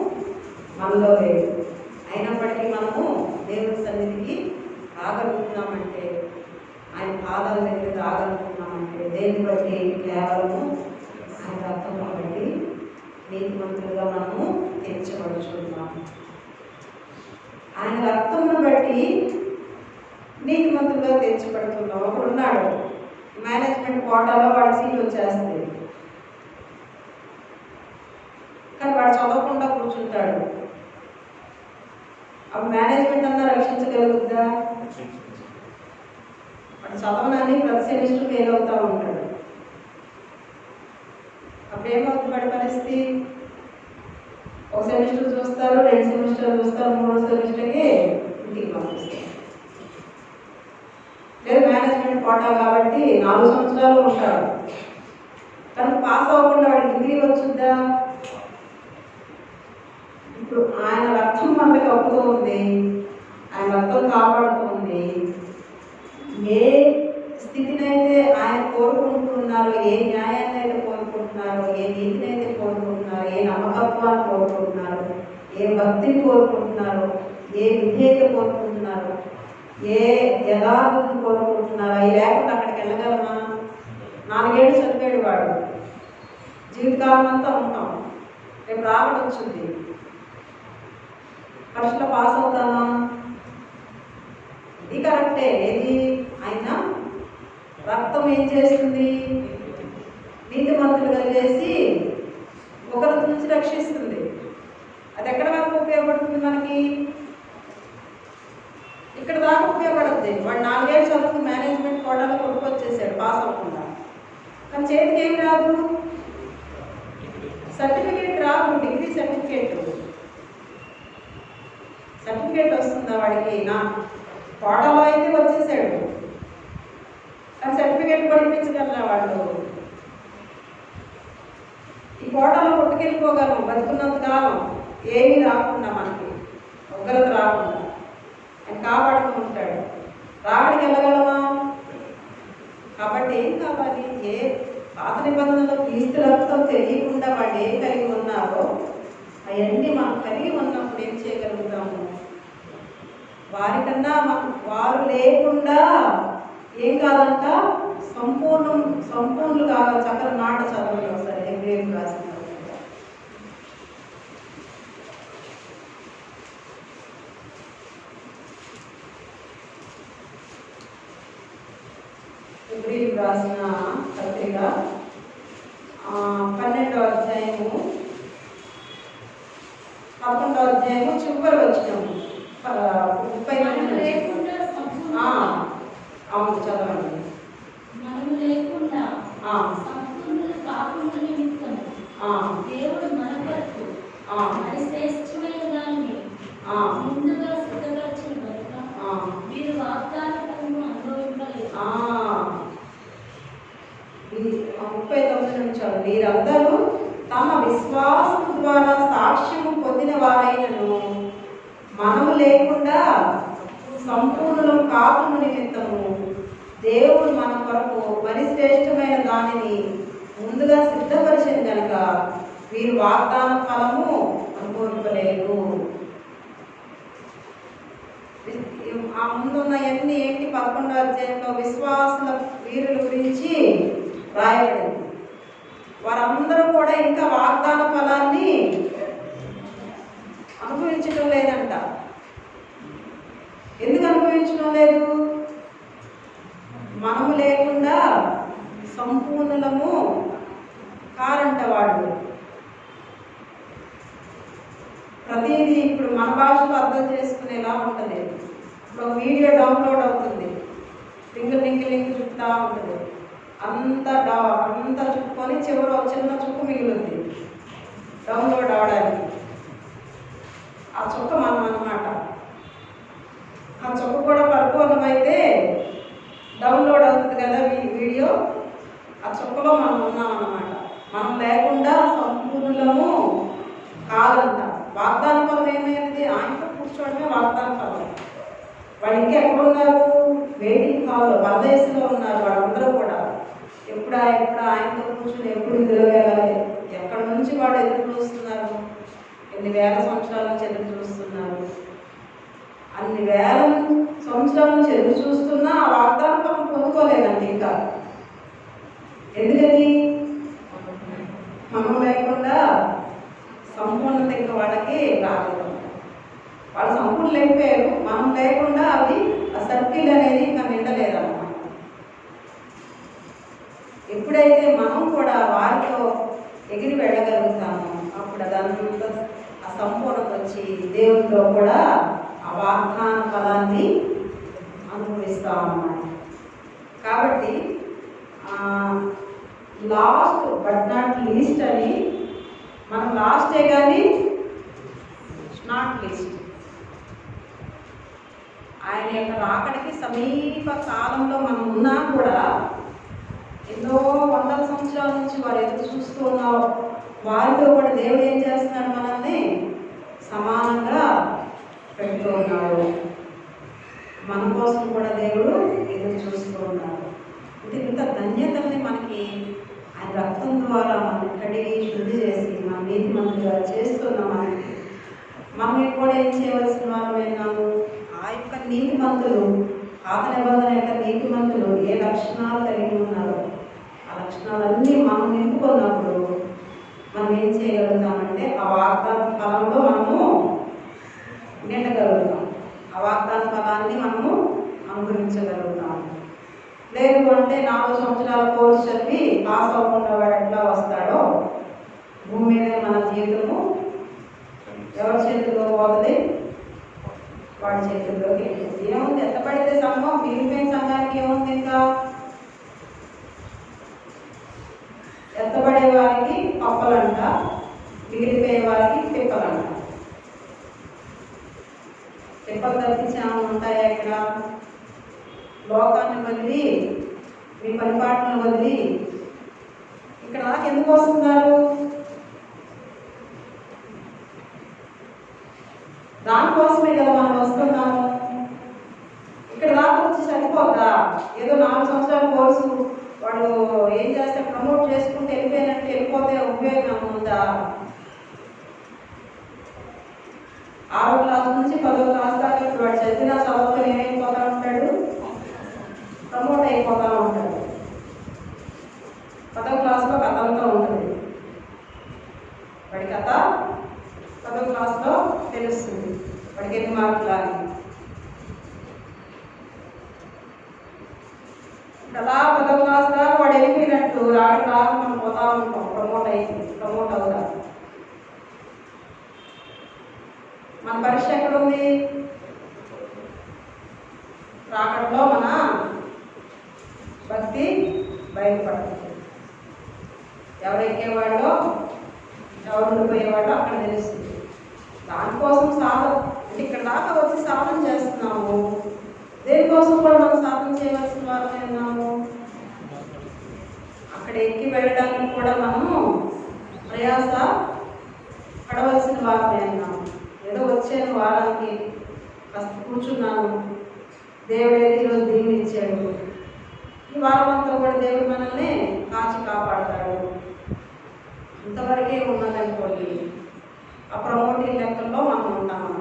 మనలో లేదు. అయినప్పటికీ మనము దేవుని సన్నిధికి రాగలుగుతున్నామంటే, ఆయన పాదాల దగ్గర రాగలుగుతున్నామంటే దేన్ని బట్టి? కేవలము ఆయన రక్తంలో బట్టి నీతిమంతులుగా మనము తీర్చబడుచున్నాము. ఆయన రక్తమును బట్టి నీతిమంతులుగా తీర్చబడుతున్నాం. ఒకడున్నాడు, మేనేజ్మెంట్ కోటాలో వాడి సీట్ వచ్చేస్తుంది, కానీ వాడు చదవకుండా కూర్చుంటాడు. అప్పుడు మేనేజ్మెంట్ అన్నా రక్షించగలుగుద్దా? వాడు చదవనని ప్రతి సెమిస్టర్ ఫెయిల్ అవుతూ ఉంటాడు. అప్పుడు ఏమవుతుంది వాడి పరిస్థితి? ఒక సెమిస్టర్ చూస్తారు, 2 సెమిస్టర్లు చూస్తారు, 3వ సెమిస్టర్కి ఇంటికి పంపిస్తారు. లేదు మేనేజ్మెంట్ కోటా కాబట్టి 4 సంవత్సరాలు ఉంటాడు, కానీ పాస్ అవ్వకుండా వాడికి డిగ్రీ వచ్చుద్దా? ఇప్పుడు ఆయన రక్తం మనకి అవుతూ ఉంది, ఆయన రక్తం కాపాడుతుంది. ఏ స్థితినైతే ఆయన కోరుకుంటున్నారో, ఏ న్యాయాన్ని అయితే కోరుకుంటున్నారో, ఏ నీతిని అయితే కోరుకుంటున్నారో, ఏ నమ్మకత్వాన్ని కోరుకుంటున్నారో, ఏ భక్తిని కోరుకుంటున్నారో, ఏ విధేయత కోరుకుంటున్నారో, ఏ యథార్థతను కోరుకుంటున్నారో, అవి లేకుండా అక్కడికి వెళ్ళగలమా? 4 ఏళ్ళు చదివాడు వాడు, జీవితకాలం అంతా ఉంటాం, రేపు రావడం వచ్చింది. పరీక్షలో పాస్ అవుతామా? ఇది కరెక్టే. ఏది ఆయన రక్తం ఏం చేస్తుంది? నీతిమంతులుగా చేసి ఒకరి నుంచి రక్షిస్తుంది. అది ఎక్కడ వరకు ఉపయోగపడుతుంది మనకి? ఇక్కడ దాకా ఉపయోగపడుతుంది. వాడు 4 ఏళ్ళు చదువుకు మేనేజ్మెంట్ కోటాలో కొట్టుకొచ్చేసాడు పాస్ అవ్వకుండా. కానీ చేతికి ఏం రాదు, సర్టిఫికేట్ రాదు. డిగ్రీ సర్టిఫికేట్ వస్తుందా వాడికి? నా కోటాలో అయితే వచ్చేసాడు, కానీ సర్టిఫికేట్ పడిపించగలరా వాళ్ళు? ఈ కోటాలో కొట్టుకెళ్ళిపోగలం బతుకున్నంత కాలం, ఏమీ రాకుండా మనకి ఉగ్రత రాకుండా ఆయన కాపాడుతూ ఉంటాడు. రావడికి వెళ్ళగలమా? కాబట్టి ఏం కావాలి? ఏ పాత నిబంధనలో క్రీస్తు రక్తం తెలియకుండా వాళ్ళు ఏం కలిగి ఉన్నారో అవన్నీ మనం కలిగి ఉన్నప్పుడు ఏం చేయగలుగుతాము? వారికన్నా వారు లేకుండా ఏం కాదంట, సంపూర్ణులు కావాలి. చక్కని మాట చదవండి ఒకసారి. హెబ్రీయులకు రాసిన హెబ్రీయులకు రాసిన పత్రిక 12వ అధ్యాయము 11వ అధ్యాయము చివరి వచ్చినాము 30. అవును చదవండి. మనము లేకుండా సంపూర్ణులు కాకుండా నిమిత్తము దేవుడు మన కొరకు మరి శ్రేష్టమైన దానిని ముందుగా సిద్ధపరిచిన కనుక మీరు వాగ్దానము అనుభవింపలేదు. 39 నిమిషాలు. వీరందరూ తమ విశ్వాసం ద్వారా సాక్ష్యము పొందిన వారైనను మనము లేకుండా సంపూర్ణులు కాకుండా నిమిత్తము దేవుడు మన కొరకు మరి శ్రేష్టమైన దానిని ముందుగా సిద్ధపరిచిన కనుక వీరు వాగ్దాన ఫలము అనుభవింపలేదు. ఆ ముందున్న ఎన్ని ఏంటి 11వ అధ్యాయంలో విశ్వాసుల వీరుల గురించి రాయబడింది. వారందరూ కూడా ఇంకా వాగ్దాన ఫలాన్ని అనుభవించడం లేదంట. ఎందుకు అనుభవించడం లేదు? మనము లేకుండా సంపూర్ణులము కారంట వాళ్ళు. ప్రతిదీ ఇప్పుడు మన భాషలో అర్థం చేసుకునేలా ఉంటుంది. ఇప్పుడు వీడియో డౌన్లోడ్ అవుతుంది, లింక్ చుట్టా ఉంటుంది, అంతా చుట్టుకొని చివరి చిన్న చుక్క మిగిలింది డౌన్లోడ్ అవడానికి. ఆ చుక్క మనం అన్నమాట. ఆ చుక్క కూడా పరిపూర్ణమైతే డౌన్లోడ్ అవుతుంది కదా వీడియో. ఆ చుక్కలో మనం ఉన్నాం అన్నమాట. మనం లేకుండా సంపూర్ణులము కాదంట. వాగ్దాన ఫలం ఏమైంది? ఆయనతో కూర్చోవడమే వాగ్దాన ఫలం. వాళ్ళు ఇంకా ఎక్కడ ఉన్నారు? వెయిటింగ్ హాల్లో పరదేశంలో ఉన్నారు వాళ్ళందరూ కూడా. ఎప్పుడు ఆయనతో కూర్చొని ఎప్పుడు ఇందులో వెళ్ళాలి? ఎక్కడి నుంచి వాడు ఎదురు చూస్తున్నారు? ఎన్ని వేల సంవత్సరాల నుంచి ఎదురు చూస్తున్నారు. అన్ని వేల సంవత్సరాల నుంచి ఎదురు చూస్తున్నా ఆ వాగ్దాన ఫలం పొందుకోలేదండి ఇంకా. ఎందుకని? మనం లేకుండా సంపూర్ణత ఇంకా వాళ్ళకి రాలేదు. వాళ్ళు సంపూర్ణ లేకపోయారు. మనం లేకుండా అవి ఆ సర్కిల్ అనేది ఇంకా నిండలేదన్నమాట. ఎప్పుడైతే మనం కూడా వారితో ఎగిరి వెళ్ళగలుగుతామో అప్పుడు అదంతా ఆ సంపూర్ణత వచ్చి దేవుడితో కూడా ఆ వాగ్దాన ఫలాన్ని అనుభవిస్తామన్నమాట. కాబట్టి లాస్ట్ బట్ నాట్ లీస్ట్ అని, మనం లాస్టే కానీ నాట్ లీస్ట్. ఆయన యొక్క రాకడికి సమీప కాలంలో మనం ఉన్నా కూడా ఎన్నో వందల సంవత్సరాల నుంచి వారు ఎదురు చూస్తూ ఉన్నాం. వారితో కూడా దేవుడు ఏం చేస్తున్నాడు? మనల్ని సమానంగా పెడుతూ ఉన్నాడు. మన కోసం కూడా దేవుడు ఎదురు చూస్తూ ఉన్నాడు. అంటే ఇంత ధన్యతల్ని మనకి ఆయన రక్తం ద్వారా మనం కడిగి శుద్ధి చేసి మన నీతిమంతులుగా చేస్తున్నామని మనం కూడా ఏం చేయవలసిన వాళ్ళమైనాము? ఆ యొక్క నీతిమంతులు, పాత నిబంధన యొక్క నీతిమంతులు ఏ లక్షణాలు కలిగి ఉన్నారో ఆ లక్షణాలన్నీ మనం నింపుకున్నప్పుడు మనం ఏం చేయగలుగుతామంటే ఆ వాగ్దాన ఫలంలో మనము రావాలంటే 4 సంవత్సరాల కోర్సు చదివి పాస్ అవ్వకుండా వాడు ఎట్లా వస్తాడో భూమి మీదే మన జీవితము ఎవరి చేతుల్లో పోతుంది, వాడి చేతుల్లోకి వెళ్తుంది. ఏముంది, ఎంత పడితే సంఘం మిగిలిపోయిన సంఘానికి ఏముంది, ఇంకా ఎత్తబడే వారికి పప్పలంట, మిగిలిపోయే వారికి పిప్పలంట. పిప్పలు తప్పించాము ఉంటాయా ఇక్కడ? లోకాన్ని వదిలి మీ పరిపాటను వదిలి ఇక్కడ దాకా ఎందుకు వస్తున్నారు? దానికోసమే కదా మనం వస్తున్నాము. ఇక్కడ దాకా వచ్చి సరిపోద్దా? ఏదో 4 సంవత్సరాల కోర్సు వాడు ఏం చేస్తే ప్రమోట్ చేసుకుంటే వెళ్ళిపోయినట్టు వెళ్ళిపోతే ఉపయోగం ఉందా? 6వ క్లాస్ నుంచి 10వ క్లాస్ దాకా ఇప్పుడు వాడు చదివిన చదువుకొని ఏమైపోతా ఉంటాడు, ప్రమోట్ అయిపోతా ఉంటాడు. 10వ క్లాస్లో కథంతో ఉంటుంది, వాడి కథ 10వ క్లాస్లో తెలుస్తుంది, వాడికి ఎన్ని మార్కులు అని. అలా 10వ క్లాస్ దాకా వాడు వెళ్ళిపోయినట్టు రాక మనం పోతా ఉంటాం, ప్రమోట్ అవుతాం. మన పరీక్ష ఎక్కడుంది? రాకట్లో మన భక్తి బయటపడుతుంది. ఎవరు ఎక్కేవాళ్ళో ఎవరు ఉండిపోయేవాళ్ళో అక్కడ తెలుస్తుంది. దానికోసం సాధన అంటే ఇక్కడ దాకా వచ్చి సాధన చేస్తున్నాము. దేనికోసం కూడా మనం సాధన చేయవలసిన వారమే ఉన్నాము. అక్కడ ఎక్కి వెళ్ళడానికి కూడా మనము ప్రయాస పడవలసిన వారమే ఉన్నాము. ఏదో వచ్చాను వారానికి కాస్త కూర్చున్నాను, దేవుడు ఏదో ఈరోజు దీన్ని ఇచ్చాడు, ఈ వారం అంతా కూడా దేవుడు మనల్ని కాచి కాపాడతాడు. ఇంతవరకే ఉన్నదనుకోండి, ఆ ప్రమోటింగ్ లెక్కల్లో మనం ఉంటాము.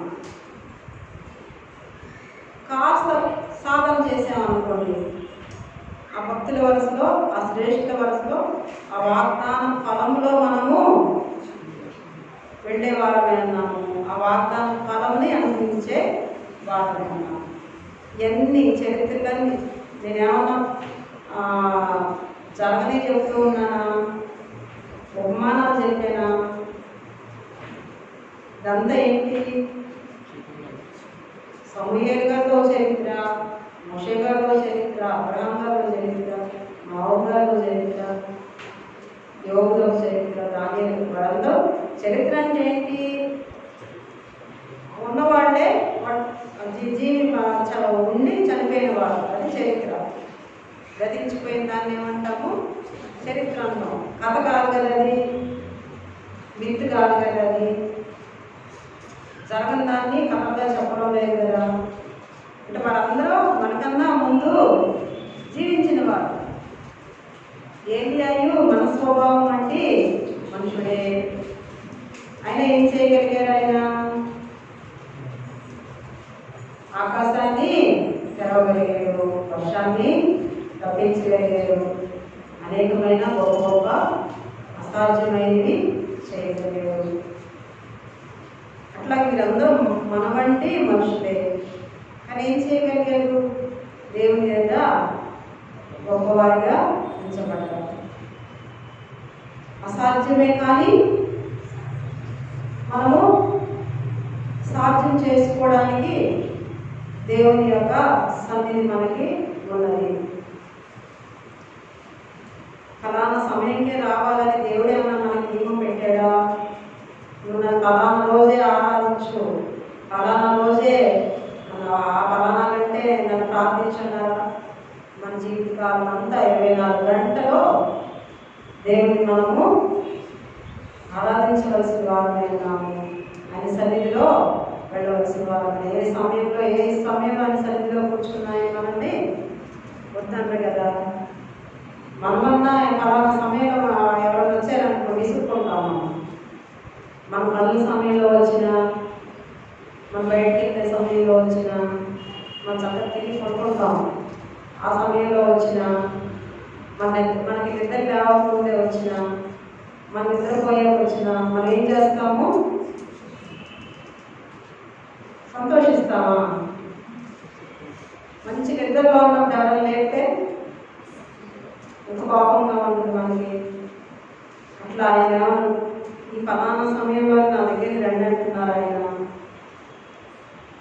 కాస్త సాధన చేసామనుకోండి, ఆ భక్తుల వరుసలో, ఆ శ్రేష్ఠ వరుసలో, ఆ వాగ్దానం ఫలంలో మనము వెళ్ళే వారమే అన్నాము. ఆ వాగ్దాన ఫలంని అనుభవించే వారమే అన్నాము. ఎన్ని చరిత్రలన్నీ నేనేమన్నా జరగనే చెబుతూ ఉన్నానా, ఉపమానాలు చెప్పానా? ఇదంతా ఏంటి? సమూయేలు గారితో చరిత్ర, మోషే గారితో చరిత్ర, అబ్రహాం గారితో చరిత్ర, నోవహు గారితో చరిత్ర, యోబుతో చరిత్ర, దానియేలు వాళ్ళతో చరిత్ర. అంటే ఏంటి? ఉన్నవాళ్ళే ఉండి చనిపోయిన వాళ్ళు, అది చరిత్ర. గతించిపోయిన దాన్ని ఏమంటాము? చరిత్ర అంటాం. కథ కాదు కదా అది, మిత్ కాదు కదా అది, జరగని దాన్ని కథగా చెప్పడం లేదు కదా. అంటే వాళ్ళందరూ మనకన్నా ముందు జీవించిన వారు. ఏలియాయు మన స్వభావం వంటి మనుషుడే. ఆయన ఏం చేయగలిగారు? ఆయన ఆకాశాన్ని తెరవగలిగారు, వర్షాన్ని తప్పించగలిగారు, అనేకమైన గొప్ప గొప్ప అసాధ్యమైనవి చేయగలిగారు. అట్లా వీరందరూ మన వంటి మనుషులే. కానీ ఏం చేయగలిగారు? దేవుని మీద గొప్పవారిగా ఉంచబడ్డారు. అసాధ్యమే కానీ మనము సాధ్యం చేసుకోవడానికి దేవుని యొక్క సన్నిధి మనకి ఉన్నది. ఫలానా సమయంకే రావాలని దేవుడు ఏమన్నా మనకి నియమం పెట్టాడా? నువ్వు నన్ను ఫలానా రోజే ఆరాధించు, ఫలానా రోజే ఆ ఫలానా కంటే నన్ను ప్రార్థించగలరా? మన జీవితకాలం అంతా 24 గంటలో దేవుని మనము ఆరాధించవలసిన వారమే ఉన్నాము. ఆయన సన్నిధిలో వెళ్ళవలసిన వారమే. ఏ సమయంలో ఆయన సన్నిధిలో కూర్చున్నాయమనండి వద్దంటారు కదా. మనమన్నా ఫలానా సమయంలో ఎవరైనా వచ్చారనుకో విసుక్కుంటాము. మన పనుల సమయంలో వచ్చిన, మన బయటకి వెళ్ళే సమయంలో వచ్చిన, మన చక్కగా తిరిగి పడుకుంటాం. ఆ సమయంలో వచ్చిన, మనకి నిద్ర లేవకముందే వచ్చిన, మన నిద్రపోయాక వచ్చిన, మనం ఏం చేస్తాము? సంతోషిస్తామా? మంచి నిద్రలో ఉన్నప్పుడు ఎవరైనా లేపితే ఎంత కోపంగా ఉంటుంది మనకి. అట్లా ఆయన ఈ ఫలానా సమయంలో నా దగ్గరికి రండి అంటున్నారు ఆయన.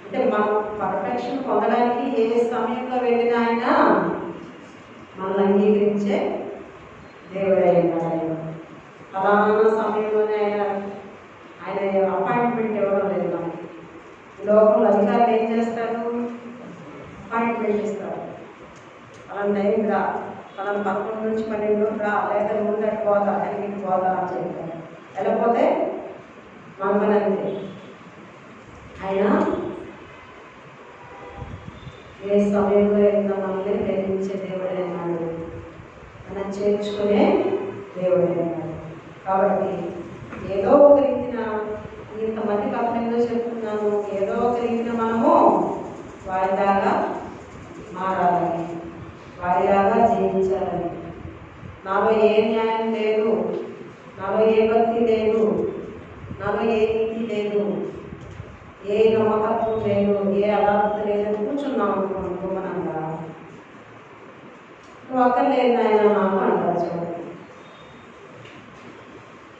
అంటే మనం పర్ఫెక్షన్ పొందడానికి ఏ సమయంలో వెళ్ళినా ఆయన మనల్ని అంగీకరించే దేవుడే ఆయన. ఫలానా సమయంలోనే ఆయన అపాయింట్మెంట్ ఇవ్వడం లేదు మనకి. ఈ లోకంలో అధికారులు ఏం చేస్తారు? అపాయింట్మెంట్ ఇస్తారు. అలాంటి టైం రా, మనం 11 నుంచి 12 రా, లేదా ముందటి పోదా, వెనక్కి పోదా అని చెప్తారు. వెళ్ళకపోతే మనమని అంతే. ఆయన ఏ సమయంలో అయినా మనల్ని ప్రేమించే దేవుడే అన్నాడు, మనం చేర్చుకునే దేవుడే అన్నాడు. కాబట్టి ఏదో ఒక రీతిన, ఇంతమందికి అర్థంగా చెప్తున్నాను, ఏదో ఒక రీతిన మనము వారిలాగా మారాలని, వారిలాగా జీవించాలని. నాలో ఏ న్యాయం లేదు, నాలో ఏ భక్తి లేదు, నాలో ఏ నీతి లేదు, ఏ నమ్మకత్వం లేదు, ఏ అదార్థత లేదని కూర్చున్నాం అనుకోండి గుమ్మనంగా. నువ్వు అక్కర్లేదు నాయన నాకు అంటారు. చూడండి,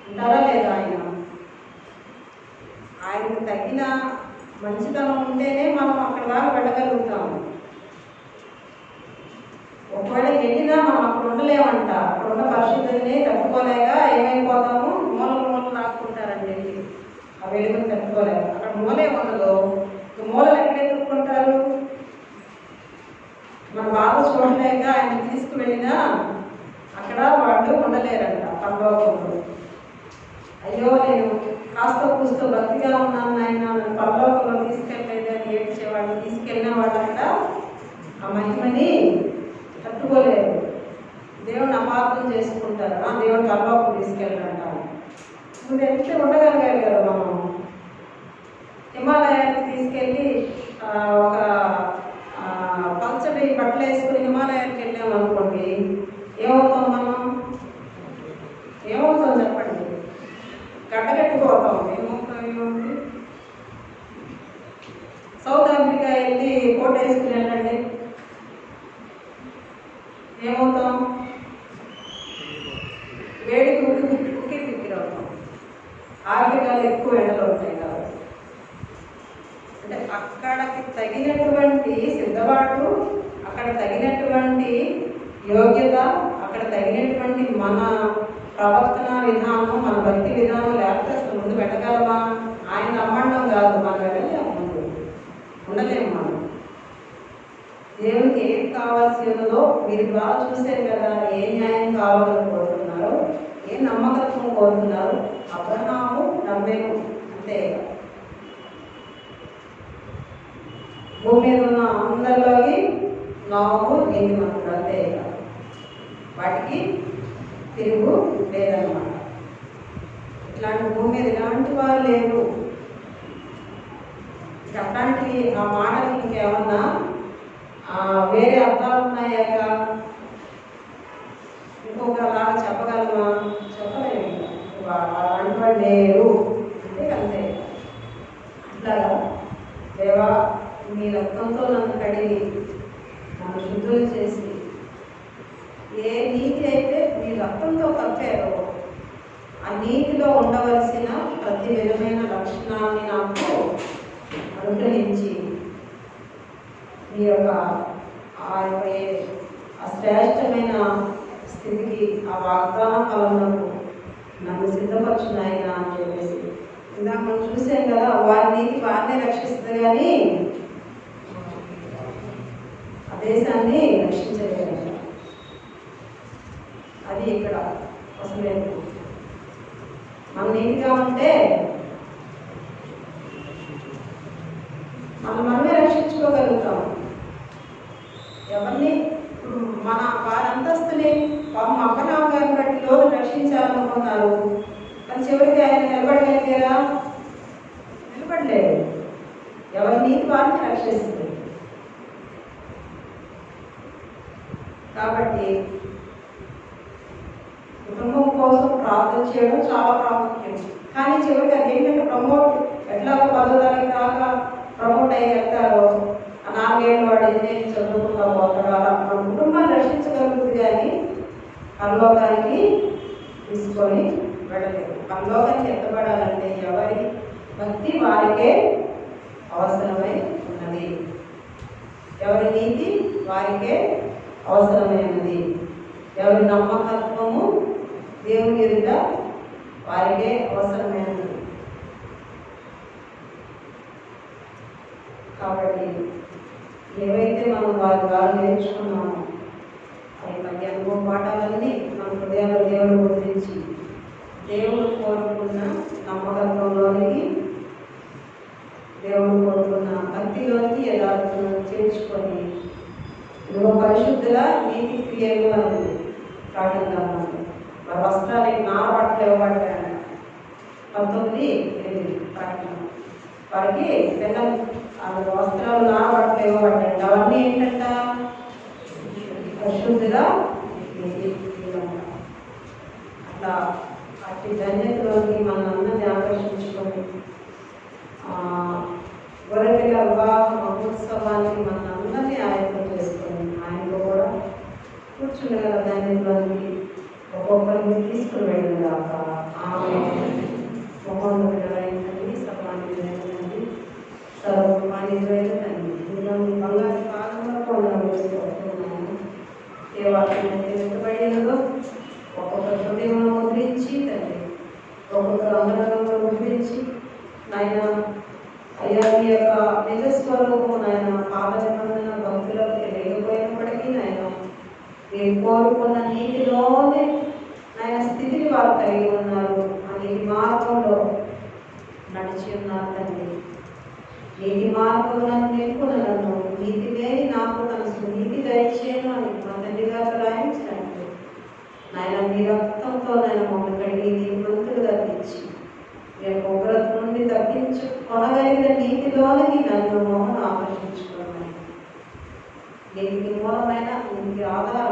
అంటారా లేదా? ఆయనకు తగిన మంచితనం ఉంటేనే మనం అక్కడ దాకా వెళ్ళగలుగుతాము. ఒకవేళ వెళ్ళినా మనం అక్కడ ఉండలేమంట. అక్కడ ఉన్న పరిస్థితుల్ని తట్టుకోలేక ఏమైపోతాము, మూలలు రాసుకుంటారండి. ఆ వెలుగుని తట్టుకోలేక అక్కడ మూలే ఉండదు. మూలలు ఎక్కడ ఎదుర్కొంటారు? మన బాధ చూడలేక ఆయన తీసుకువెళ్ళినా అక్కడ వాళ్ళు ఉండలేరంట పరలోకంలో. అయ్యో నేను కాస్త కూస్తో భక్తిగా ఉన్నాను ఆయన నన్ను పరలోకంలో తీసుకెళ్ళలేదు అని ఏడ్చేవాళ్ళు, తీసుకెళ్ళిన వాళ్ళంట ఆ మహిమని తట్టుకోలేరు. దేవుడిని అపార్థం చేసుకుంటారు. దేవుడు పరలోకం తీసుకెళ్ళాలంటారు. నువ్వు ఎంత ఉండగలిగారు కదా. మనం హిమాలయానికి తీసుకెళ్ళి ఒక పల్చటి బట్టలు వేసుకుని హిమాలయానికి వెళ్ళాము అనుకోండి, ఏమవుతాం మనం? ఏమవుతాం చెప్పండి? గడ్డగట్టిపోతాం. ఏమవుతుంది? సౌత్ ఆఫ్రికా వెళ్ళి కోట్ వేసుకుని వెళ్ళండి, ఏమవుతాం? వేడికి ఉక్కి పిక్కిరి అవుతాం. ఆఫ్రికాలో ఎక్కువ ఎండలు ఉంటాయి కాబట్టి. అంటే అక్కడికి తగినటువంటి సిద్ధపాటు, అక్కడ తగినటువంటి యోగ్యత, అక్కడ తగినటువంటి మన ప్రవర్తన విధానం, మన భక్తి విధానం లేకపోతే అసలు ముందు పెట్టగలమా? ఆయన నమ్మడం కాదు, మనం వెళ్ళలేము, ముందు ఉండలేము. మనం దేవునికి ఏం కావాల్సి ఉన్నదో మీరు బాగా చూసారు కదా. ఏ న్యాయం కావాలని కోరుతున్నారు, ఏ నమ్మకత్వం కోరుతున్నారు. అబ్రహాము నమ్మేము అంతే. భూమి మీద ఉన్న అందరిలోకి నోవహు నీతిమంతుడు అంతే. వాటికి తిరుగు లేదన్నమాట. ఇట్లాంటి భూమి మీద ఇలాంటి వారు లేరు. అట్లాంటి ఆ మాటకి ఇంకేమన్నా వేరే అర్థాలు ఉన్నాయాక ఇంకొకలాగా చెప్పగలమా? చెప్పలేము. అలాంటి వాళ్ళు లేరు అంటే అంతే. అట్లాగా దేవా మీ రక్తంతో నన్ను కడిగి నన్ను శుద్ధులు చేసి, ఏ నీతి అయితే మీ రక్తంతో కప్పారో ఆ నీతిలో ఉండవలసిన ప్రతి విధమైన లక్షణాన్ని నాకు అనుగ్రహించి మీ యొక్క ఆ శ్రేష్టమైన స్థితికి, ఆ వాగ్దాన ఫలములకు నన్ను సిద్ధపరచున్నాయినా అని చెప్పేసి ఇందాక మనం చూసాం కదా. వారి నీతి వారినే రక్షిస్తుంది కానీ ఆ దేశాన్ని రక్షించలేదు. అది ఇక్కడ అసలు మన నీతిగా ఉంటే మనమే రక్షించుకోగలుగుతాం. ఎవరిని మన వారి అంతస్తుని పాపం అబ్రహాము గారిని బట్టి లోతు రక్షించాలనుకున్నారు, కానీ చివరికి ఆయన నిలబడలేరా? నిలబడలేదు. ఎవరి నీతి వారిని రక్షిస్తుంది. కాబట్టి కుటుంబం కోసం ప్రార్థన చేయడం చాలా ప్రాముఖ్యం. కానీ చివరికి అది ఏంటంటే ప్రమోట్ ఎట్లాగో 10వ తరగతి దాకా ప్రమోట్ అయ్యి వెళ్తారో, ఆ 4 ఏళ్ళు వాడు ఇంజనీరింగ్ చదువుకుంటా పోతాడు. అలా మన కుటుంబాన్ని రక్షించగలుగుతుంది కానీ పరలోకానికి తీసుకొని వెళ్ళలేదు. పరలోకానికి ఎత్తబడాలంటే ఎవరి భక్తి వారికే అవసరమై ఉన్నది, ఎవరి నీతి వారికే అవసరమైనది, ఎవరి నమ్మకత్వము దేవుని ఎదుట వారికే అవసరమైనది. కాబట్టి ఏవైతే మనం వారి ద్వారా నేర్చుకున్నామో ఆ యొక్క అనుభవ పాఠాలన్నీ మన హృదయాల్లో దేవుడు గురించి దేవుడు కోరుకున్న నమ్మకత్వంలోనికి, దేవుడు కోరుకున్న భక్తిలోనికి యథార్థతను చేర్చుకొని ఇదిగో పరిశుద్ధుల నీతి క్రియలు అని ప్రార్థిద్దాము. వారి వస్త్రాలకి నారబట్టలు ఇవ్వబడ్డాడు. 19:8 ప్రార్థన. వారికి పిల్లలు ఆ వస్త్రాలు నారబట్టలు ఇవ్వబడ్డాడు. అవన్నీ ఏంటంట? పరిశుద్ధుల నీతి క్రియలు అంట. అట్లా అట్టి ధన్యతలోకి మన అందరినీ ఆకర్షించుకొని గొర్రెపిల్ల వివాహ మహోత్సవానికి మన అందరినీ ఆయత్తం చేసుకొని ఆయనలో కూడా కూర్చుండగల ధన్యతలోకి ఒక్కొక్కరిని తీసుకుని వెళ్ళిందాక ఆమె మహోన్నతుడైందండి, సర్వాణియుడైందండి, సర్వమాన్యుడైందండి. బంగారు కాలంలో కూడా వేసుకుంటున్నాను. ఏ వాటిని వెనుకబడినదో ఒక్కొక్క హృదయంలో ముద్రించి తండ్రి, ఒక్కొక్కరు అందరంలో ముద్రించి నాయన అయ్యా ఈ యొక్క నిజస్వరూపము నాయన పాద నిబంధన భక్తులకు తెలియకపోయినప్పటికీ నాయన మీరు కోరుకున్న నీటిలోనే నాయన స్థితిని వారు కలిగి ఉన్నారు. ఆ నీటి మార్గంలో నడిచి ఉన్నారు తండ్రి. నీటి మార్గంలో నింపునను నీతి లేని నాకు తన నీతి దయచేయను అని మా తండ్రి గారు రాయించినట్టు నాయన మీ రక్తంతో నాయన మమ్మల్ని కడిగి నీతిమంతులుగా తెచ్చి రేపు ఉగ్రత నుండి తప్పించుకొనగలిగిన నీతిలోనికి నన్ను మమ్మల్ని ఆకర్షించుకున్నాను. నీటికి మూలమైన నీటికి ఆధారం